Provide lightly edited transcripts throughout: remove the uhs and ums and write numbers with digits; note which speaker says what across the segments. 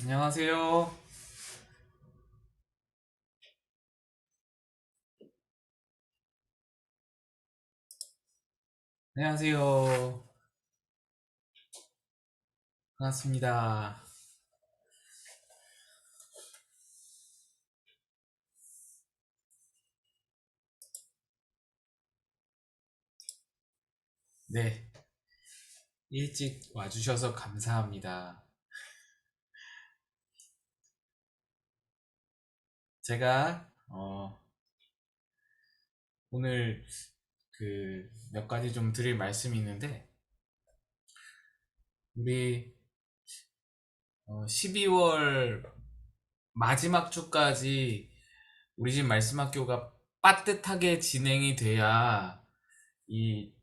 Speaker 1: 안녕하세요. 안녕하세요. 반갑습니다. 네, 일찍 와주셔서 감사합니다. 제가 오늘 몇 가지 좀 드릴 말씀이 있는데, 우리 12월 마지막 주까지 우리 집 말씀학교가 빠듯하게 진행이 돼야 이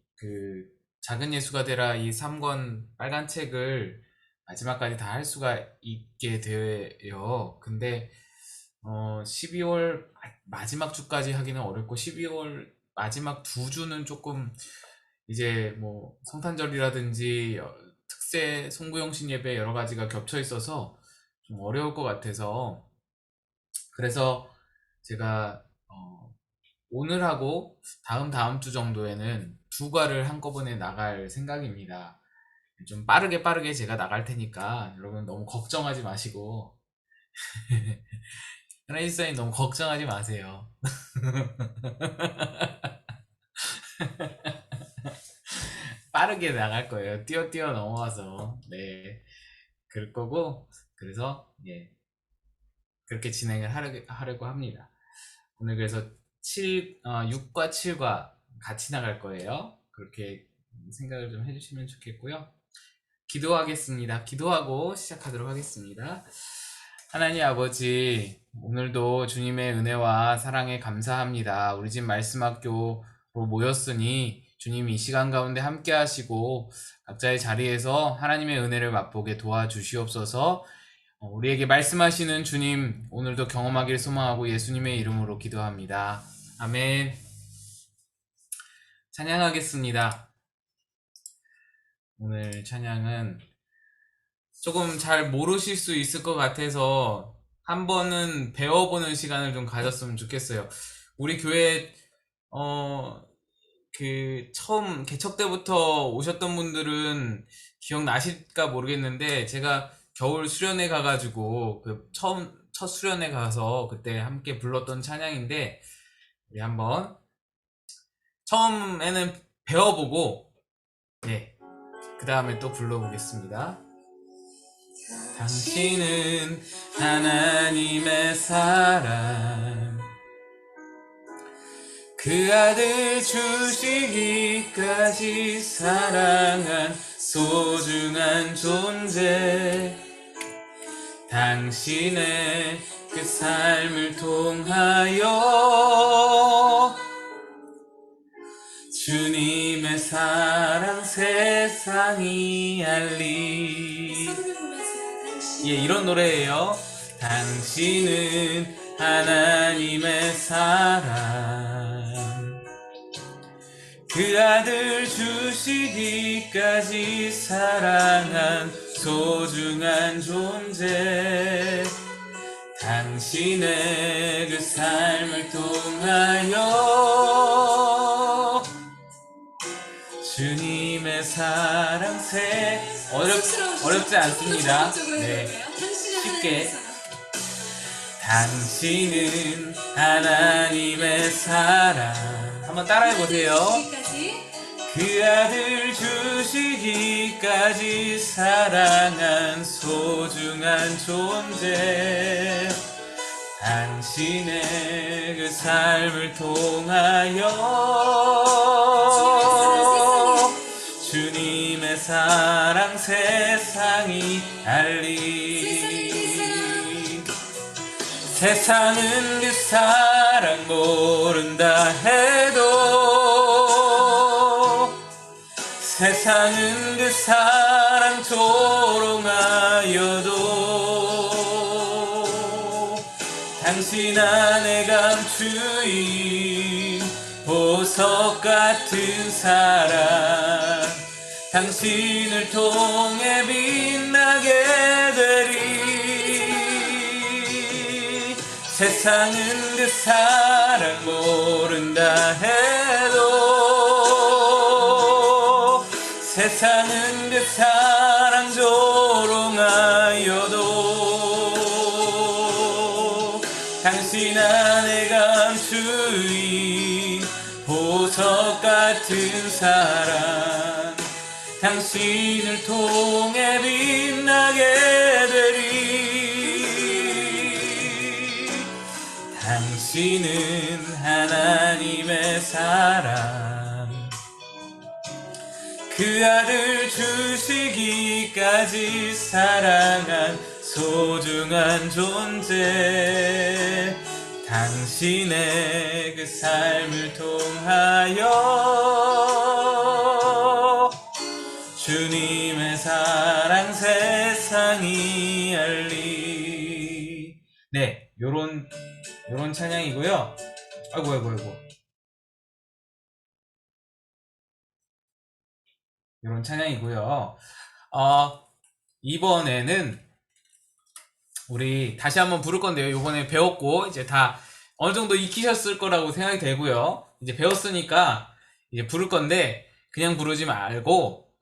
Speaker 1: 작은 예수가 되라 이 3권 빨간 책을 마지막까지 다 할 수가 있게 돼요. 근데 12월 마지막 주까지 하기는 어렵고 12월 마지막 두 주는 조금 이제 뭐 성탄절이라든지 특세 송구영신 예배 여러 가지가 겹쳐 있어서 좀 어려울 것 같아서, 그래서 제가 오늘하고 다음 주 정도에는 두 과를 한꺼번에 나갈 생각입니다. 좀 빠르게 제가 나갈 테니까 여러분 너무 걱정하지 마시고 하나이사님 너무 걱정하지 마세요. 빠르게 나갈 거예요. 뛰어 넘어가서. 네, 그럴 거고, 그래서 예, 그렇게 진행을 하려고 합니다. 오늘 그래서 6과 7과 같이 나갈 거예요. 그렇게 생각을 좀 해주시면 좋겠고요. 기도하겠습니다. 기도하고 시작하도록 하겠습니다. 하나님 아버지, 오늘도 주님의 은혜와 사랑에 감사합니다. 우리 집 말씀학교로 모였으니 주님이 이 시간 가운데 함께 하시고 각자의 자리에서 하나님의 은혜를 맛보게 도와주시옵소서. 우리에게 말씀하시는 주님, 오늘도 경험하길 소망하고 예수님의 이름으로 기도합니다. 아멘. 찬양하겠습니다. 오늘 찬양은 조금 잘 모르실 수 있을 것 같아서 한 번은 배워보는 시간을 좀 가졌으면 좋겠어요. 우리 교회 처음 개척 때부터 오셨던 분들은 기억나실까 모르겠는데, 제가 겨울 수련회 가가지고 첫 수련회 가서 그때 함께 불렀던 찬양인데, 우리 한번 처음에는 배워보고 네, 그 다음에 또 불러보겠습니다. 당신은 하나님의 사랑, 그 아들 주시기까지 사랑한 소중한 존재, 당신의 그 삶을 통하여 주님의 사랑 세상이 알리. 예, 이런 노래예요. 당신은 하나님의 사랑, 그 아들 주시기까지 사랑한 소중한 존재, 당신의 그 삶을 통하여 주님의 사랑 어렵지 않습니다. 네, 쉽게. 당신은 하나님의 사랑, 한번 따라해보세요. 그 아들 주시기까지 사랑한 소중한 존재, 당신의 그 삶을 통하여 주님의 사랑 세상이 알리. 세상은 그 사랑 모른다 해도, 세상은 그 사랑 조롱하여도, 당신 안에 감추인 보석 같은 사랑, 당신을 통해 빛나게 되리. 세상은 그 사랑 모른다 해도 세상은 그 사랑 조롱하여도 당신 안에 감추인 보석 같은 사랑 당신을 통해 빛나게 되리 당신은 하나님의 사랑 그 아들 주시기까지 사랑한 소중한 존재 당신의 그 삶을 통하여 주님의 사랑 세상이 알리. 네, 요런 찬양이고요. 아이고. 요런 찬양이고요. 이번에는 우리 다시 한번 부를 건데요. 요번에 배웠고 이제 다 어느 정도 익히셨을 거라고 생각이 되고요. 이제 배웠으니까 이제 부를 건데 그냥 부르지 말고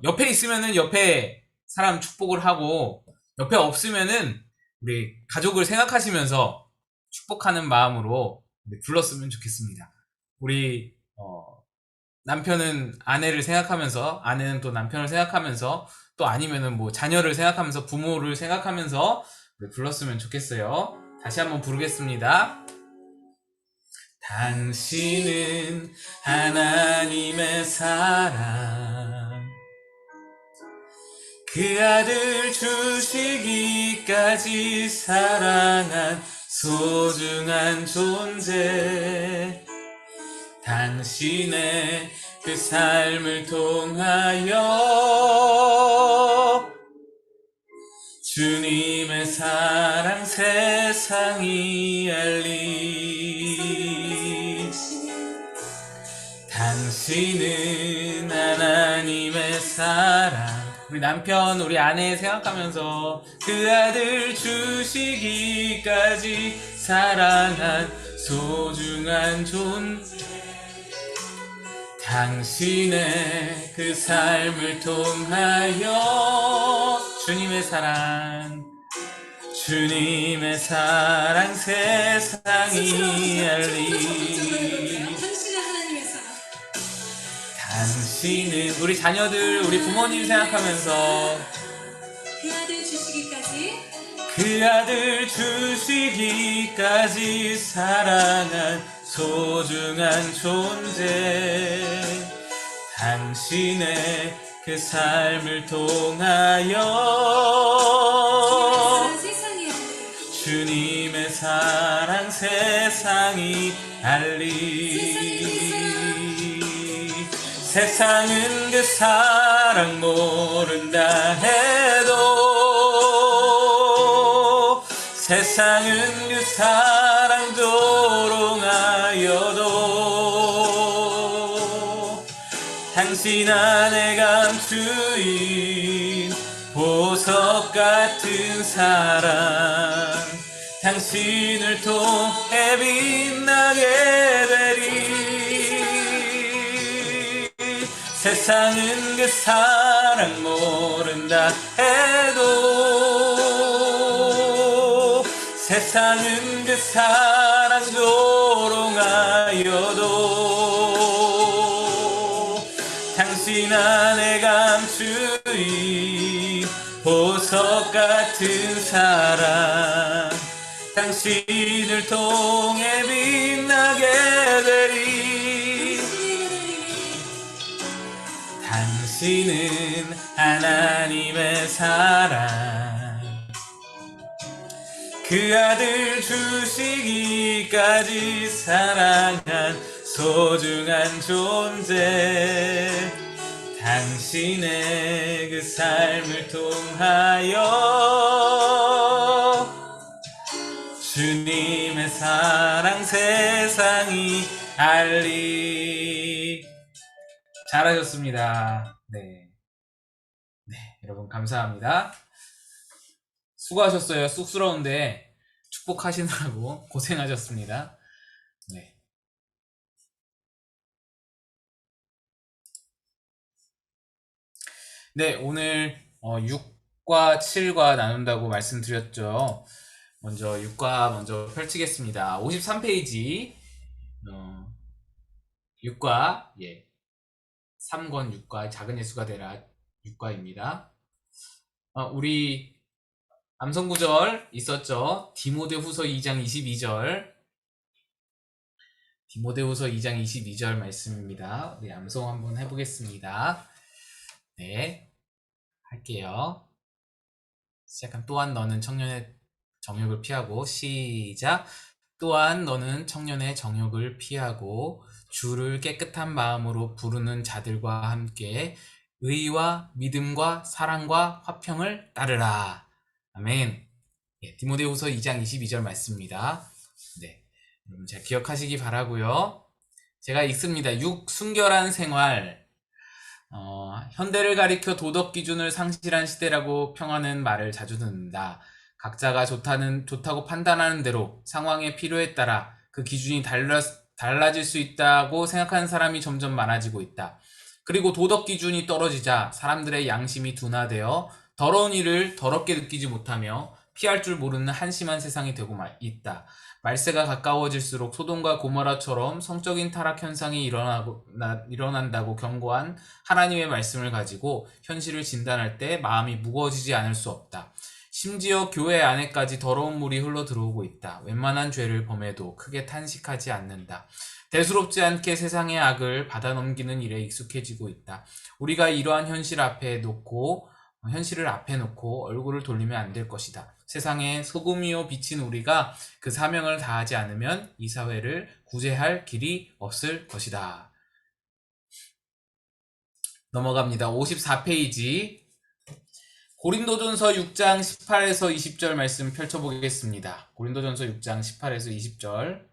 Speaker 1: 옆에 있으면은 옆에 사람 축복을 하고 옆에 없으면은 우리 가족을 생각하시면서 축복하는 마음으로 불렀으면 좋겠습니다. 우리 남편은 아내를 생각하면서 아내는 또 남편을 생각하면서 또 아니면은 뭐 자녀를 생각하면서 부모를 생각하면서 불렀으면 좋겠어요. 다시 한번 부르겠습니다. 당신은 하나님의 사랑 그 아들 주시기까지 사랑한 소중한 존재 당신의 그 삶을 통하여 주님의 사랑 세상이 알리 당신은 하나님의 사랑 우리 남편 우리 아내 생각하면서 그 아들 주시기까지 사랑한 소중한 존재 당신의 그 삶을 통하여 주님의 사랑 세상이 알리 당신은 우리 자녀들 우리 부모님 생각하면서 그 아들 주시기까지 사랑한 소중한 존재 당신의 그 삶을 통하여 주님의 사랑 세상이 알리 세상은 그 사랑 모른다 해도 세상은 그 사랑 조롱하여도 당신 안에 감추인 보석 같은 사랑 당신을 통해 빛나게 되리 세상은 그 사랑 모른다 해도 세상은 그 사랑 조롱하여도 당신 안에 감추인 보석 같은 사랑 당신을 통해 빛나게 되리 당신은 하나님의 사랑 그 아들 주시기까지 사랑한 소중한 존재 당신의 그 삶을 통하여 주님의 사랑 세상이 알리 잘하셨습니다. 네, 여러분 감사합니다. 수고하셨어요. 쑥스러운데 축복하시느라고 고생하셨습니다. 네. 네, 오늘 6과 7과 나눈다고 말씀드렸죠. 먼저 6과 먼저 펼치겠습니다. 53페이지 6과 3권 6과 작은 예수가 되라 6과입니다. 우리 암송구절 있었죠. 디모데후서 2장 22절 디모데후서 2장 22절 말씀입니다. 우리 암송 한번 해보겠습니다. 네, 할게요. 시작한 또한 너는 청년의 정욕을 피하고 시작. 또한 너는 청년의 정욕을 피하고 주를 깨끗한 마음으로 부르는 자들과 함께 의와 믿음과 사랑과 화평을 따르라. 아멘. 디모데후서 2장 22절 말씀입니다. 네, 여러분 잘 기억하시기 바라고요. 제가 읽습니다. 6. 순결한 생활. 현대를 가리켜 도덕 기준을 상실한 시대라고 평하는 말을 자주 듣는다. 각자가 좋다고 판단하는 대로 상황의 필요에 따라 그 기준이 달라질 수 있다고 생각하는 사람이 점점 많아지고 있다. 그리고 도덕 기준이 떨어지자 사람들의 양심이 둔화되어 더러운 일을 더럽게 느끼지 못하며 피할 줄 모르는 한심한 세상이 되고 있다. 말세가 가까워질수록 소돔과 고모라처럼 성적인 타락 현상이 일어난다고 경고한 하나님의 말씀을 가지고 현실을 진단할 때 마음이 무거워지지 않을 수 없다. 심지어 교회 안에까지 더러운 물이 흘러 들어오고 있다. 웬만한 죄를 범해도 크게 탄식하지 않는다. 대수롭지 않게 세상의 악을 받아넘기는 일에 익숙해지고 있다. 우리가 이러한 현실을 앞에 놓고 얼굴을 돌리면 안 될 것이다. 세상에 소금이요 빛인 우리가 그 사명을 다하지 않으면 이 사회를 구제할 길이 없을 것이다. 넘어갑니다. 54페이지 고린도전서 6장 18에서 20절 말씀 펼쳐보겠습니다. 고린도전서 6장 18에서 20절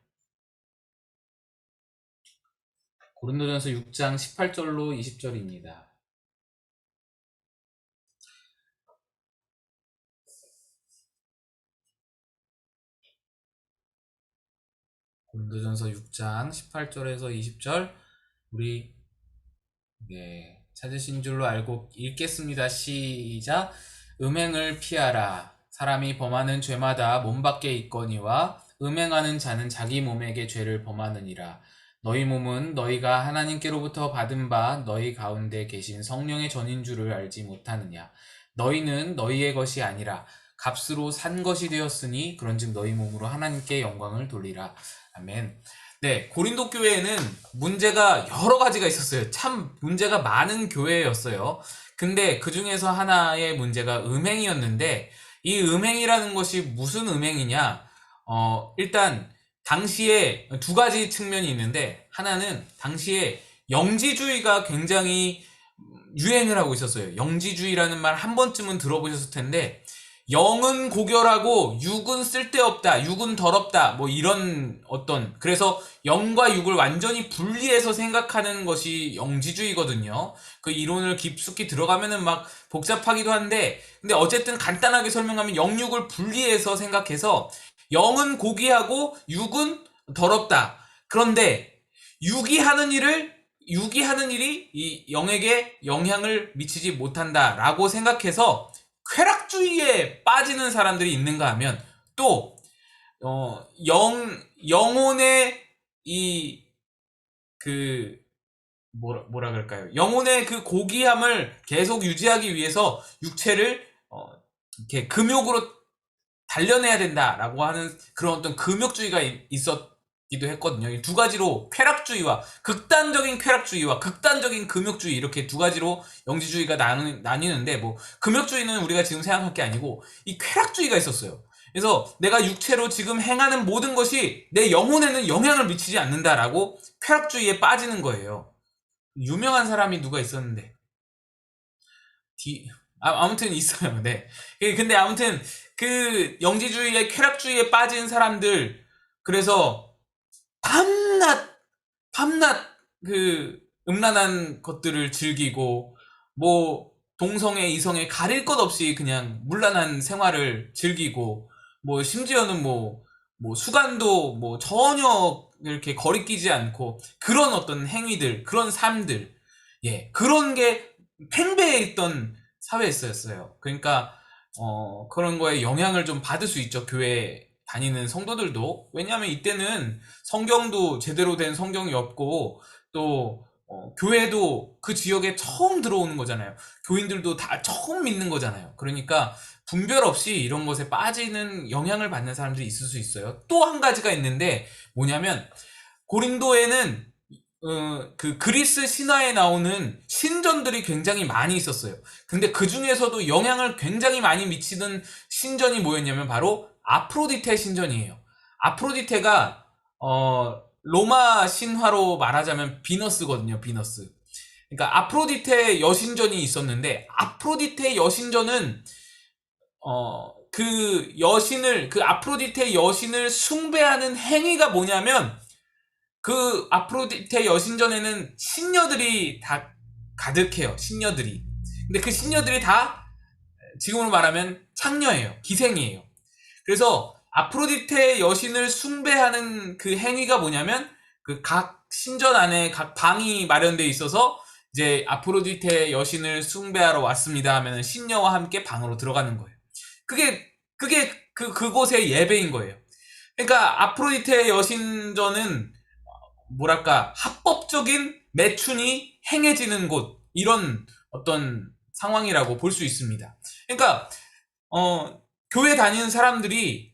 Speaker 1: 고린도전서 6장 18절로 20절입니다. 고린도전서 6장 18절에서 20절 우리 찾으신 줄로 알고 읽겠습니다. 시작. 음행을 피하라. 사람이 범하는 죄마다 몸 밖에 있거니와 음행하는 자는 자기 몸에게 죄를 범하느니라. 너희 몸은 너희가 하나님께로부터 받은 바 너희 가운데 계신 성령의 전인 줄을 알지 못하느냐. 너희는 너희의 것이 아니라 값으로 산 것이 되었으니 그런즉 너희 몸으로 하나님께 영광을 돌리라. 아멘. 네, 고린도 교회에는 문제가 여러 가지가 있었어요. 참 문제가 많은 교회였어요. 근데 그 중에서 하나의 문제가 음행이었는데 이 음행이라는 것이 무슨 음행이냐? 일단 당시에 두 가지 측면이 있는데 하나는 당시에 영지주의가 굉장히 유행을 하고 있었어요. 영지주의라는 말 한 번쯤은 들어보셨을 텐데 영은 고결하고 육은 쓸데없다, 육은 더럽다, 뭐 이런 그래서 영과 육을 완전히 분리해서 생각하는 것이 영지주의거든요. 그 이론을 깊숙이 들어가면은 막 복잡하기도 한데, 근데 어쨌든 간단하게 설명하면 영육을 분리해서 생각해서 영은 고귀하고 육은 더럽다. 그런데 육이 하는 일이 이 영에게 영향을 미치지 못한다라고 생각해서 쾌락주의에 빠지는 사람들이 있는가 하면 또 영혼의 뭐라 그럴까요? 영혼의 그 고귀함을 계속 유지하기 위해서 육체를 이렇게 금욕으로 단련해야 된다라고 하는 그런 어떤 금욕주의가 있었기도 했거든요. 이 두 가지로 극단적인 쾌락주의와 극단적인 금욕주의 이렇게 두 가지로 영지주의가 나뉘는데 뭐 금욕주의는 우리가 지금 생각할 게 아니고 이 쾌락주의가 있었어요. 그래서 내가 육체로 지금 행하는 모든 것이 내 영혼에는 영향을 미치지 않는다라고 쾌락주의에 빠지는 거예요. 유명한 사람이 누가 있었는데 아무튼 있어요. 네. 근데 아무튼 그 영지주의의 쾌락주의에 빠진 사람들 그래서 밤낮 그 음란한 것들을 즐기고 뭐 동성애 이성애 가릴 것 없이 그냥 문란한 생활을 즐기고 뭐 심지어는 뭐 뭐 수간도 뭐 전혀 이렇게 거리끼지 않고 그런 어떤 행위들, 그런 삶들, 예, 그런 게 팽배해 있던 사회였어요. 그러니까 그런 거에 영향을 좀 받을 수 있죠. 교회 다니는 성도들도. 왜냐하면 이때는 성경도 제대로 된 성경이 없고 또 교회도 그 지역에 처음 들어오는 거잖아요. 교인들도 다 처음 믿는 거잖아요. 그러니까 분별 없이 이런 것에 빠지는 영향을 받는 사람들이 있을 수 있어요. 또 한 가지가 있는데 뭐냐면 고린도에는 그 그리스 신화에 나오는 신전들이 굉장히 많이 있었어요. 근데 그 중에서도 영향을 굉장히 많이 미치는 신전이 뭐였냐면 바로 아프로디테 신전이에요. 아프로디테가 로마 신화로 말하자면 비너스거든요. 비너스. 그러니까 아프로디테 여신전이 있었는데 아프로디테 여신전은 그 아프로디테 여신을 숭배하는 행위가 뭐냐면 그 아프로디테 여신전에는 신녀들이 다 가득해요. 신녀들이. 근데 그 신녀들이 다 지금으로 말하면 창녀예요. 기생이에요. 그래서 아프로디테 여신을 숭배하는 그 행위가 뭐냐면 그 각 신전 안에 각 방이 마련되어 있어서 이제 아프로디테 여신을 숭배하러 왔습니다 하면 신녀와 함께 방으로 들어가는 거예요. 그게 그곳의 예배인 거예요. 그러니까 아프로디테 여신전은 뭐랄까 합법적인 매춘이 행해지는 곳 이런 어떤 상황이라고 볼 수 있습니다. 그러니까 교회 다니는 사람들이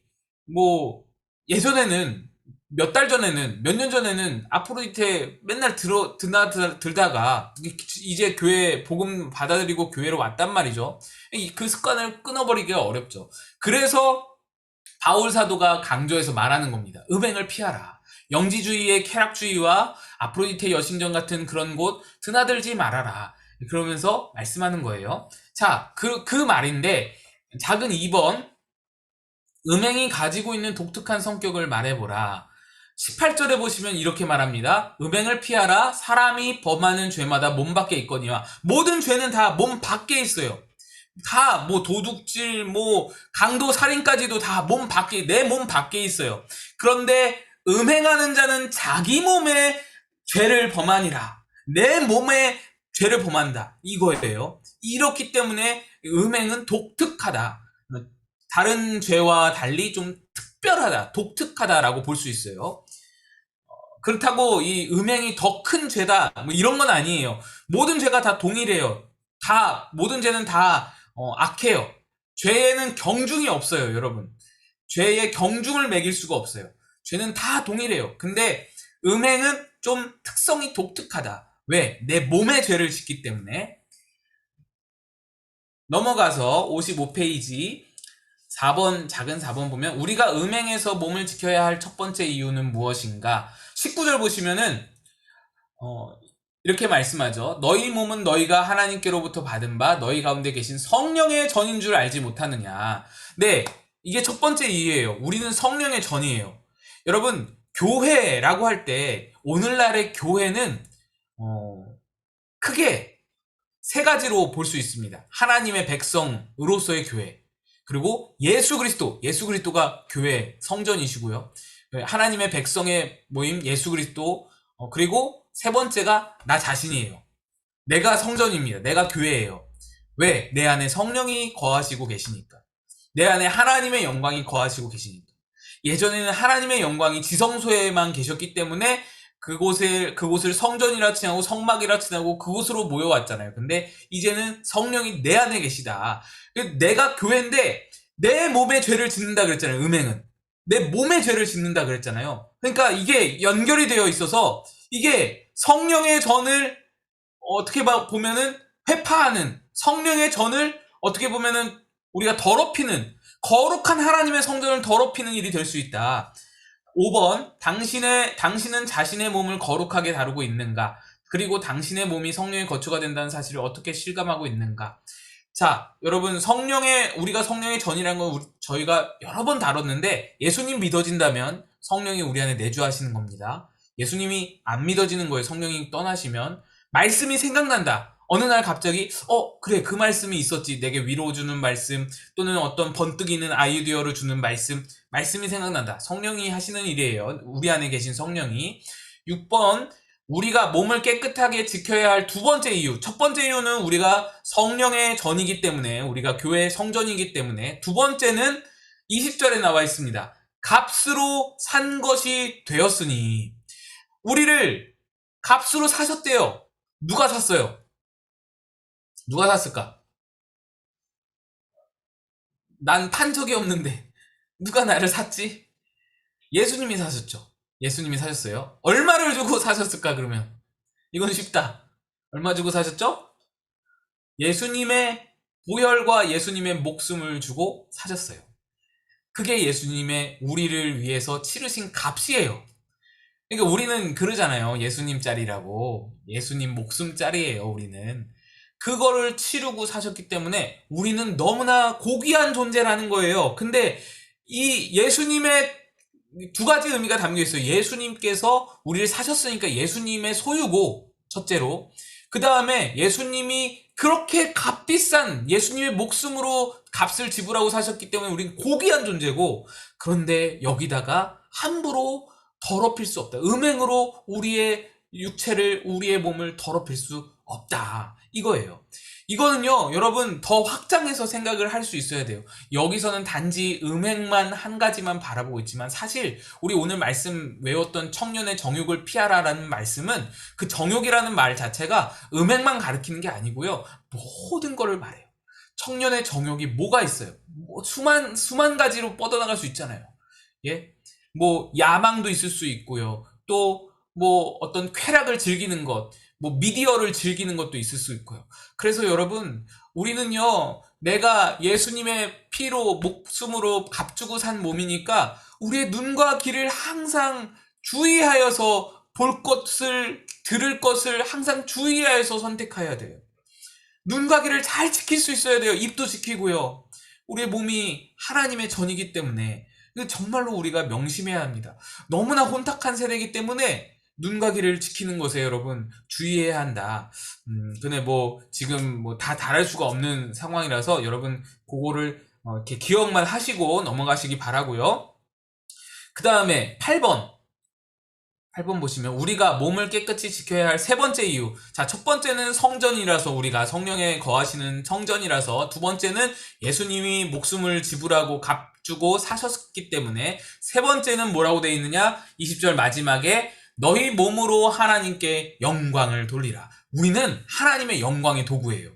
Speaker 1: 뭐 예전에는 몇 달 전에는 몇 년 전에는 아프로디테 맨날 들다가 이제 교회 복음 받아들이고 교회로 왔단 말이죠. 그 습관을 끊어버리기가 어렵죠. 그래서 바울 사도가 강조해서 말하는 겁니다. 음행을 피하라. 영지주의의 쾌락주의와 아프로디테 여신전 같은 그런 곳 드나들지 말아라. 그러면서 말씀하는 거예요. 자, 그 말인데 작은 2번 음행이 가지고 있는 독특한 성격을 말해보라. 18절에 보시면 이렇게 말합니다. 음행을 피하라. 사람이 범하는 죄마다 몸 밖에 있거니와. 모든 죄는 다 몸 밖에 있어요. 다 뭐 도둑질, 뭐 강도 살인까지도 다 몸 밖에, 내 몸 밖에 있어요. 그런데 음행하는 자는 자기 몸에 죄를 범하니라. 내 몸에 죄를 범한다. 이거예요. 이렇기 때문에 음행은 독특하다. 다른 죄와 달리 좀 특별하다, 독특하다라고 볼 수 있어요. 그렇다고 이 음행이 더 큰 죄다, 뭐 이런 건 아니에요. 모든 죄가 다 동일해요. 모든 죄는 다 악해요. 죄에는 경중이 없어요, 여러분. 죄의 경중을 매길 수가 없어요. 죄는 다 동일해요. 근데 음행은 좀 특성이 독특하다. 왜? 내 몸의 죄를 짓기 때문에. 넘어가서 55페이지 4번, 작은 4번 보면 우리가 음행에서 몸을 지켜야 할 첫 번째 이유는 무엇인가? 19절 보시면은 이렇게 말씀하죠. 너희 몸은 너희가 하나님께로부터 받은 바 너희 가운데 계신 성령의 전인 줄 알지 못하느냐. 네, 이게 첫 번째 이유예요. 우리는 성령의 전이에요. 여러분, 교회라고 할 때 오늘날의 교회는 크게 세 가지로 볼 수 있습니다. 하나님의 백성으로서의 교회, 그리고 예수 그리스도가 교회 성전이시고요. 하나님의 백성의 모임 예수 그리스도, 그리고 세 번째가 나 자신이에요. 내가 성전입니다. 내가 교회예요. 왜? 내 안에 성령이 거하시고 계시니까. 내 안에 하나님의 영광이 거하시고 계시니까. 예전에는 하나님의 영광이 지성소에만 계셨기 때문에 그곳을 성전이라 칭하고 성막이라 칭하고 그곳으로 모여왔잖아요. 근데 이제는 성령이 내 안에 계시다. 내가 교회인데 내 몸에 죄를 짓는다 그랬잖아요. 음행은. 내 몸에 죄를 짓는다 그랬잖아요. 그러니까 이게 연결이 되어 있어서 이게 성령의 전을 어떻게 보면은 회파하는, 성령의 전을 어떻게 보면은 우리가 더럽히는, 거룩한 하나님의 성전을 더럽히는 일이 될 수 있다. 5번, 당신은 자신의 몸을 거룩하게 다루고 있는가? 그리고 당신의 몸이 성령의 거처가 된다는 사실을 어떻게 실감하고 있는가? 자, 여러분, 우리가 성령의 전이라는 건 저희가 여러 번 다뤘는데, 예수님 믿어진다면 성령이 우리 안에 내주하시는 겁니다. 예수님이 안 믿어지는 거예요. 성령이 떠나시면. 말씀이 생각난다. 어느 날 갑자기 그래 그 말씀이 있었지. 내게 위로 주는 말씀 또는 어떤 번뜩이는 아이디어를 주는 말씀이 생각난다. 성령이 하시는 일이에요. 우리 안에 계신 성령이. 6번 우리가 몸을 깨끗하게 지켜야 할 두 번째 이유. 첫 번째 이유는 우리가 성령의 전이기 때문에, 우리가 교회의 성전이기 때문에. 두 번째는 20절에 나와 있습니다. 값으로 산 것이 되었으니. 우리를 값으로 사셨대요. 누가 샀어요? 누가 샀을까? 난 판 적이 없는데 누가 나를 샀지? 예수님이 사셨죠. 예수님이 사셨어요. 얼마를 주고 사셨을까 그러면? 이건 쉽다. 얼마 주고 사셨죠? 예수님의 보혈과 예수님의 목숨을 주고 사셨어요. 그게 예수님의 우리를 위해서 치르신 값이에요. 그러니까 우리는 그러잖아요. 예수님짜리라고. 예수님 목숨짜리예요, 우리는. 그거를 치르고 사셨기 때문에 우리는 너무나 고귀한 존재라는 거예요. 근데 이 예수님의 두 가지 의미가 담겨 있어요. 예수님께서 우리를 사셨으니까 예수님의 소유고, 첫째로. 그 다음에 예수님이 그렇게 값비싼 예수님의 목숨으로 값을 지불하고 사셨기 때문에 우리는 고귀한 존재고, 그런데 여기다가 함부로 더럽힐 수 없다. 음행으로 우리의 육체를, 우리의 몸을 더럽힐 수 없다. 이거예요. 이거는요, 여러분, 더 확장해서 생각을 할 수 있어야 돼요. 여기서는 단지 음행만 한 가지만 바라보고 있지만, 사실 우리 오늘 말씀 외웠던 청년의 정욕을 피하라라는 말씀은, 그 정욕이라는 말 자체가 음행만 가리키는 게 아니고요, 모든 거를 말해요. 청년의 정욕이 뭐가 있어요? 수만 가지로 뻗어나갈 수 있잖아요. 예? 야망도 있을 수 있고요. 또 어떤 쾌락을 즐기는 것, 미디어를 즐기는 것도 있을 수 있고요. 그래서 여러분, 우리는요, 내가 예수님의 피로, 목숨으로 값주고 산 몸이니까 우리의 눈과 귀를 항상 주의하여서 볼 것을, 들을 것을 항상 주의하여서 선택해야 돼요. 눈과 귀를 잘 지킬 수 있어야 돼요. 입도 지키고요. 우리의 몸이 하나님의 전이기 때문에 정말로 우리가 명심해야 합니다. 너무나 혼탁한 세대이기 때문에 눈과 귀를 지키는 것에 여러분 주의해야 한다. 근데 지금 다 다를 수가 없는 상황이라서 여러분 그거를 이렇게 기억만 하시고 넘어가시기 바라고요. 그 다음에 8번 보시면 우리가 몸을 깨끗이 지켜야 할 세 번째 이유. 자, 첫 번째는 성전이라서, 우리가 성령에 거하시는 성전이라서. 두 번째는 예수님이 목숨을 지불하고 값주고 사셨기 때문에. 세 번째는 뭐라고 되어 있느냐? 20절 마지막에 너희 몸으로 하나님께 영광을 돌리라. 우리는 하나님의 영광의 도구예요.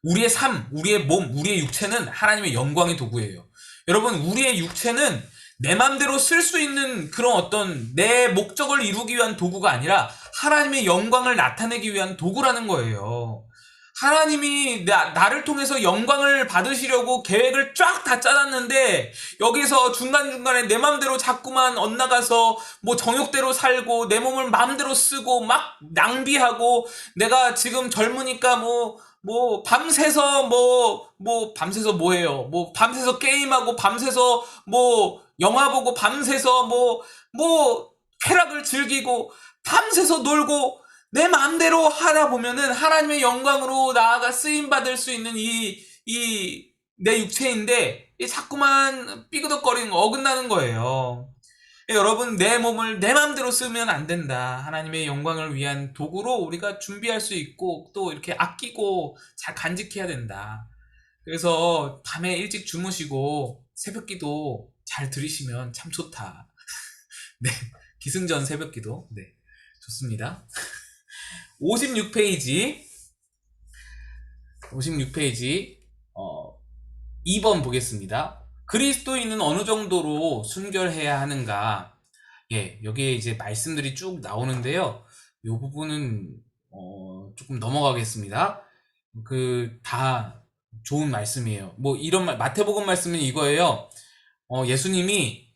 Speaker 1: 우리의 삶, 우리의 몸, 우리의 육체는 하나님의 영광의 도구예요. 여러분, 우리의 육체는 내 맘대로 쓸 수 있는 그런 어떤 내 목적을 이루기 위한 도구가 아니라 하나님의 영광을 나타내기 위한 도구라는 거예요. 하나님이 나를 통해서 영광을 받으시려고 계획을 쫙 다 짜놨는데, 여기서 중간중간에 내 맘대로 자꾸만 엇나가서 정욕대로 살고 내 몸을 마음대로 쓰고 막 낭비하고, 내가 지금 젊으니까 밤새서 밤새서 뭐해요? 밤새서 게임하고, 밤새서 영화 보고, 밤새서 쾌락을 즐기고, 밤새서 놀고, 내 마음대로 하다 보면은 하나님의 영광으로 나아가 쓰임받을 수 있는 내 육체인데, 자꾸만 삐그덕거리는 거, 어긋나는 거예요. 여러분, 내 몸을 내 마음대로 쓰면 안 된다. 하나님의 영광을 위한 도구로 우리가 준비할 수 있고, 또 이렇게 아끼고 잘 간직해야 된다. 그래서 밤에 일찍 주무시고 새벽기도 잘 들으시면 참 좋다. 네, 기승전 새벽기도. 네, 좋습니다. 56페이지 2번 보겠습니다. 그리스도인은 어느 정도로 순결해야 하는가? 예, 여기에 이제 말씀들이 쭉 나오는데요. 이 부분은 조금 넘어가겠습니다. 다 좋은 말씀이에요. 이런 마태복음 말씀은 이거예요. 예수님이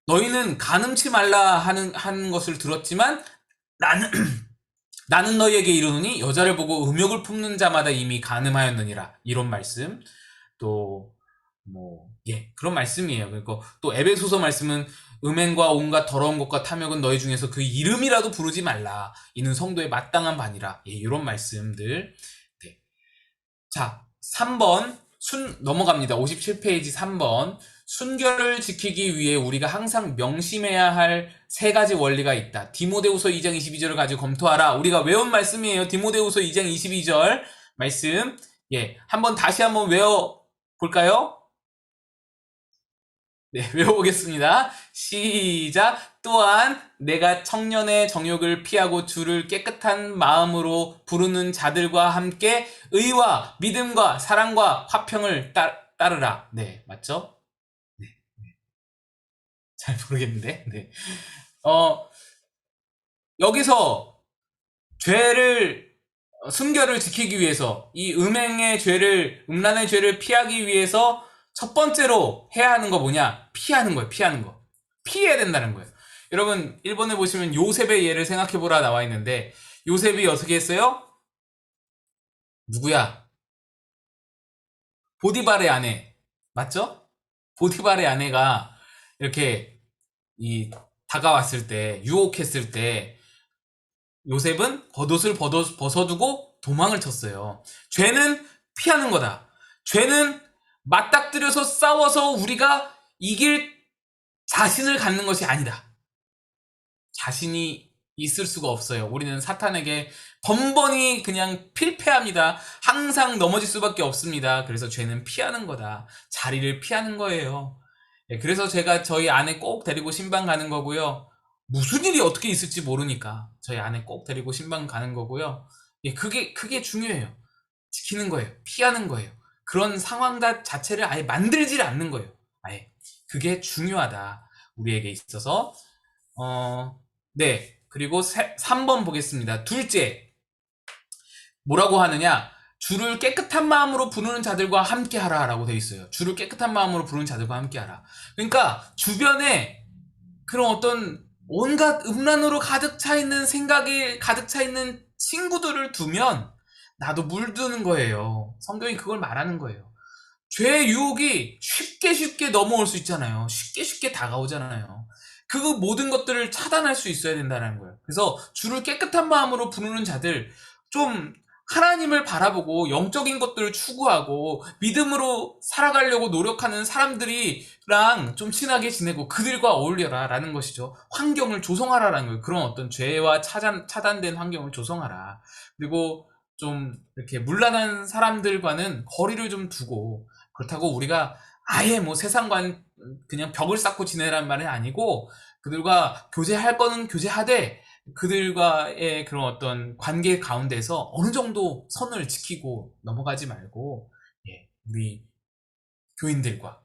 Speaker 1: 너희는 간음치 말라 하는 것을 들었지만 나는 너희에게 이르노니 여자를 보고 음욕을 품는 자마다 이미 간음하였느니라. 이런 말씀. 또 그런 말씀이에요. 그리고 또 에베소서 말씀은 음행과 온갖 더러운 것과 탐욕은 너희 중에서 그 이름이라도 부르지 말라. 이는 성도의 마땅한 반이라. 이런 말씀들. 네. 자, 3번 넘어갑니다. 57페이지 3번. 순결을 지키기 위해 우리가 항상 명심해야 할 세 가지 원리가 있다. 디모데후서 2장 22절을 가지고 검토하라. 우리가 외운 말씀이에요. 디모데후서 2장 22절 말씀. 예, 다시 한번 외워 볼까요? 네, 외워보겠습니다. 시작. 또한 내가 청년의 정욕을 피하고 주를 깨끗한 마음으로 부르는 자들과 함께 의와 믿음과 사랑과 화평을 따르라. 네, 맞죠? 네, 잘 모르겠는데. 네. 여기서 순결을 지키기 위해서, 이 음란의 죄를 피하기 위해서 첫 번째로 해야 하는 거 뭐냐? 피하는 거예요, 피하는 거. 피해야 된다는 거예요. 여러분, 일본에 보시면 요셉의 예를 생각해보라 나와 있는데, 요셉이 어떻게 했어요? 누구야? 보디발의 아내. 맞죠? 보디발의 아내가 이렇게 다가왔을 때, 유혹했을 때, 요셉은 겉옷을 벗어두고 도망을 쳤어요. 죄는 피하는 거다. 죄는 맞닥뜨려서 싸워서 우리가 이길 자신을 갖는 것이 아니다. 자신이 있을 수가 없어요. 우리는 사탄에게 번번이 그냥 필패합니다. 항상 넘어질 수밖에 없습니다. 그래서 죄는 피하는 거다. 자리를 피하는 거예요. 그래서 제가 저희 아내 꼭 데리고 신방 가는 거고요. 무슨 일이 어떻게 있을지 모르니까 저희 아내 꼭 데리고 신방 가는 거고요. 그게 중요해요. 지키는 거예요. 피하는 거예요. 그런 상황 자체를 아예 만들질 않는 거예요. 아예. 그게 중요하다. 우리에게 있어서. 네. 그리고 3번 보겠습니다. 둘째. 뭐라고 하느냐? 주를 깨끗한 마음으로 부르는 자들과 함께 하라 라고 되어 있어요. 주를 깨끗한 마음으로 부르는 자들과 함께 하라. 그러니까 주변에 그런 어떤 온갖 음란으로 가득 차 있는 생각이 가득 차 있는 친구들을 두면 나도 물드는 거예요. 성경이 그걸 말하는 거예요. 죄의 유혹이 쉽게 넘어올 수 있잖아요. 쉽게 다가오잖아요. 그 모든 것들을 차단할 수 있어야 된다는 거예요. 그래서 주를 깨끗한 마음으로 부르는 자들, 좀 하나님을 바라보고 영적인 것들을 추구하고 믿음으로 살아가려고 노력하는 사람들이랑 좀 친하게 지내고 그들과 어울려라 라는 것이죠. 환경을 조성하라라는 거예요. 그런 어떤 죄와 차단된 환경을 조성하라. 그리고 좀 이렇게 문란한 사람들과는 거리를 좀 두고, 그렇다고 우리가 아예 뭐 세상과 그냥 벽을 쌓고 지내라는 말은 아니고, 그들과 교제할 거는 교제하되 그들과의 그런 어떤 관계 가운데서 어느 정도 선을 지키고 넘어가지 말고, 우리 교인들과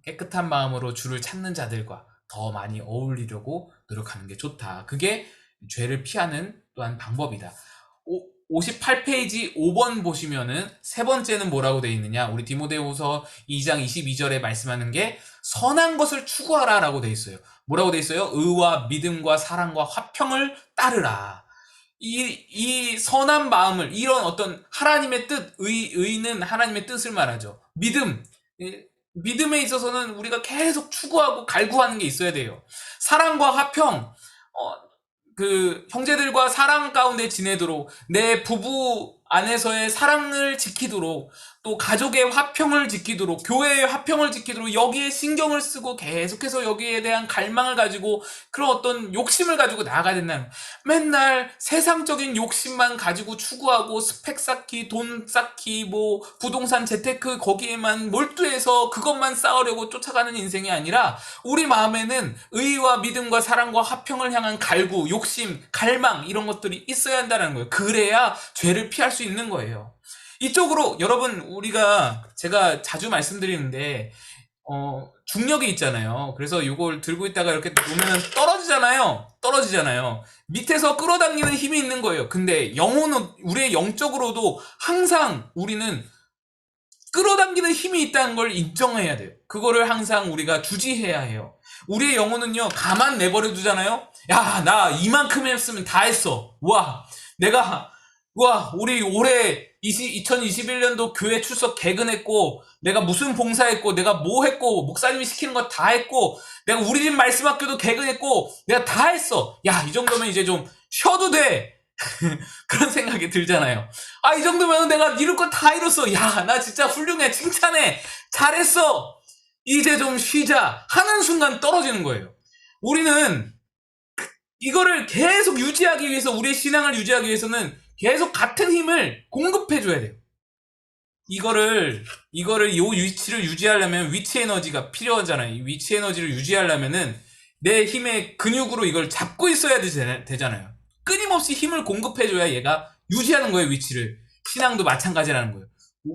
Speaker 1: 깨끗한 마음으로 주를 찾는 자들과 더 많이 어울리려고 노력하는 게 좋다. 그게 죄를 피하는 또한 방법이다. 58페이지 5번 보시면은 세 번째는 뭐라고 되어 있느냐? 우리 디모데후서 2장 22절에 말씀하는 게 선한 것을 추구하라 라고 되어 있어요. 뭐라고 되어 있어요? 의와 믿음과 사랑과 화평을 따르라. 이 선한 마음을, 이런 어떤 하나님의 뜻, 의는 하나님의 뜻을 말하죠. 믿음에 있어서는 우리가 계속 추구하고 갈구하는 게 있어야 돼요. 사랑과 화평, 형제들과 사랑 가운데 지내도록, 내 부부 안에서의 사랑을 지키도록, 또 가족의 화평을 지키도록, 교회의 화평을 지키도록 여기에 신경을 쓰고 계속해서 여기에 대한 갈망을 가지고 그런 어떤 욕심을 가지고 나아가야 된다는 거예요. 맨날 세상적인 욕심만 가지고 추구하고 스펙 쌓기, 돈 쌓기, 뭐 부동산 재테크 거기에만 몰두해서 그것만 쌓으려고 쫓아가는 인생이 아니라 우리 마음에는 의와 믿음과 사랑과 화평을 향한 갈구, 욕심, 갈망 이런 것들이 있어야 한다는 거예요. 그래야 죄를 피할 수 있는 거예요. 이쪽으로 여러분, 제가 자주 말씀드리는데 중력이 있잖아요. 그래서 이걸 들고 있다가 이렇게 놓으면 떨어지잖아요. 밑에서 끌어당기는 힘이 있는 거예요. 근데 우리의 영적으로도 항상 우리는 끌어당기는 힘이 있다는 걸 인정해야 돼요. 그거를 항상 우리가 주지해야 해요. 우리의 영혼은요, 가만 내버려 두잖아요. 야, 나 이만큼 했으면 다 했어. 우리 올해 2021년도 교회 출석 개근했고, 내가 무슨 봉사했고, 내가 뭐 했고, 목사님이 시키는 거 다 했고, 내가 우리 집 말씀학교도 개근했고, 내가 다 했어. 야, 이 정도면 이제 좀 쉬어도 돼. 그런 생각이 들잖아요. 아, 이 정도면 내가 이룰 거 다 이뤘어. 야, 나 진짜 훌륭해. 칭찬해. 잘했어. 이제 좀 쉬자. 하는 순간 떨어지는 거예요. 우리는 이거를 계속 유지하기 위해서, 우리의 신앙을 유지하기 위해서는 계속 같은 힘을 공급해줘야 돼요. 이거를 요 위치를 유지하려면 위치 에너지가 필요하잖아요. 이 위치 에너지를 유지하려면은 내 힘의 근육으로 이걸 잡고 있어야 되잖아요. 끊임없이 힘을 공급해줘야 얘가 유지하는 거예요, 위치를. 신앙도 마찬가지라는 거예요.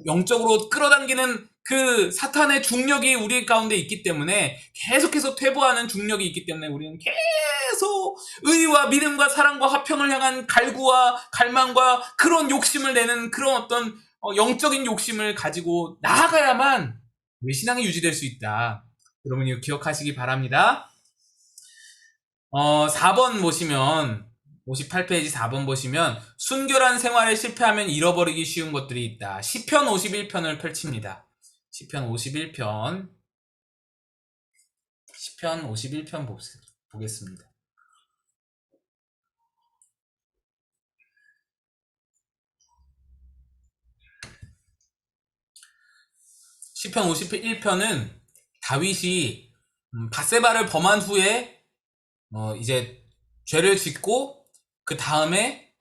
Speaker 1: 영적으로 끌어당기는 그 사탄의 중력이 우리 가운데 있기 때문에, 계속해서 퇴보하는 중력이 있기 때문에 우리는 계속 의와 믿음과 사랑과 화평을 향한 갈구와 갈망과 그런 욕심을 내는 그런 어떤 영적인 욕심을 가지고 나아가야만 우리 신앙이 유지될 수 있다. 여러분 이거 기억하시기 바랍니다. 4번 보시면, 58페이지 4번 보시면 순결한 생활에 실패하면 잃어버리기 쉬운 것들이 있다. 시편 51편을 펼칩니다. 시편 51편 보겠습니다. 시편 51편은 다윗이 밧세바를 범한 후에 이제 죄를 짓고 그 다음에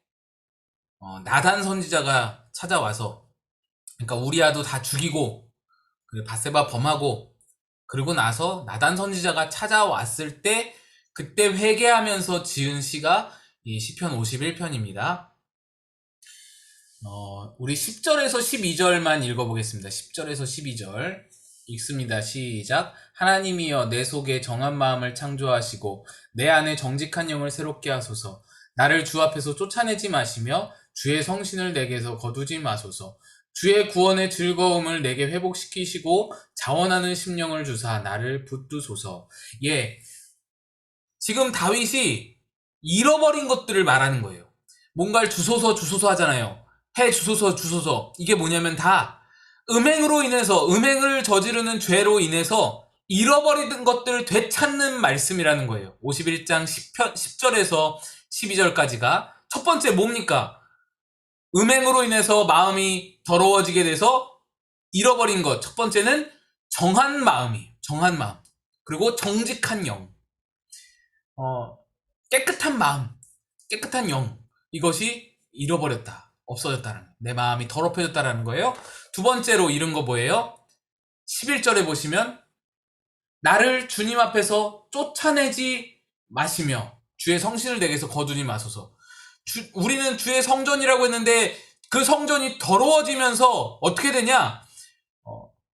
Speaker 1: 나단 선지자가 찾아와서, 그러니까 우리아도 다 죽이고 밧세바 범하고 그러고 나서 나단 선지자가 찾아왔을 때 그때 회개하면서 지은 시가 이 시편 51편입니다. 우리 10절에서 12절만 읽어보겠습니다. 10절에서 12절 읽습니다. 시작. 하나님이여 내 속에 정한 마음을 창조하시고 내 안에 정직한 영을 새롭게 하소서. 나를 주 앞에서 쫓아내지 마시며 주의 성신을 내게서 거두지 마소서. 주의 구원의 즐거움을 내게 회복시키시고 자원하는 심령을 주사 나를 붙드소서. 예, 지금 다윗이 잃어버린 것들을 말하는 거예요. 뭔가를 주소서 하잖아요. 해 주소서. 이게 뭐냐면 다 음행을 저지르는 죄로 인해서 잃어버린 것들을 되찾는 말씀이라는 거예요. 51장 10절에서 12절까지가 첫 번째 뭡니까? 음행으로 인해서 마음이 더러워지게 돼서 잃어버린 것. 첫 번째는 정한 마음이에요. 정한 마음. 그리고 정직한 영. 깨끗한 마음, 깨끗한 영. 이것이 잃어버렸다. 없어졌다는, 내 마음이 더럽혀졌다라는 거예요. 두 번째로 잃은 거 뭐예요? 11절에 보시면 나를 주님 앞에서 쫓아내지 마시며 주의 성신을 내게서 거두지 마소서. 우리는 주의 성전이라고 했는데 그 성전이 더러워지면서 어떻게 되냐?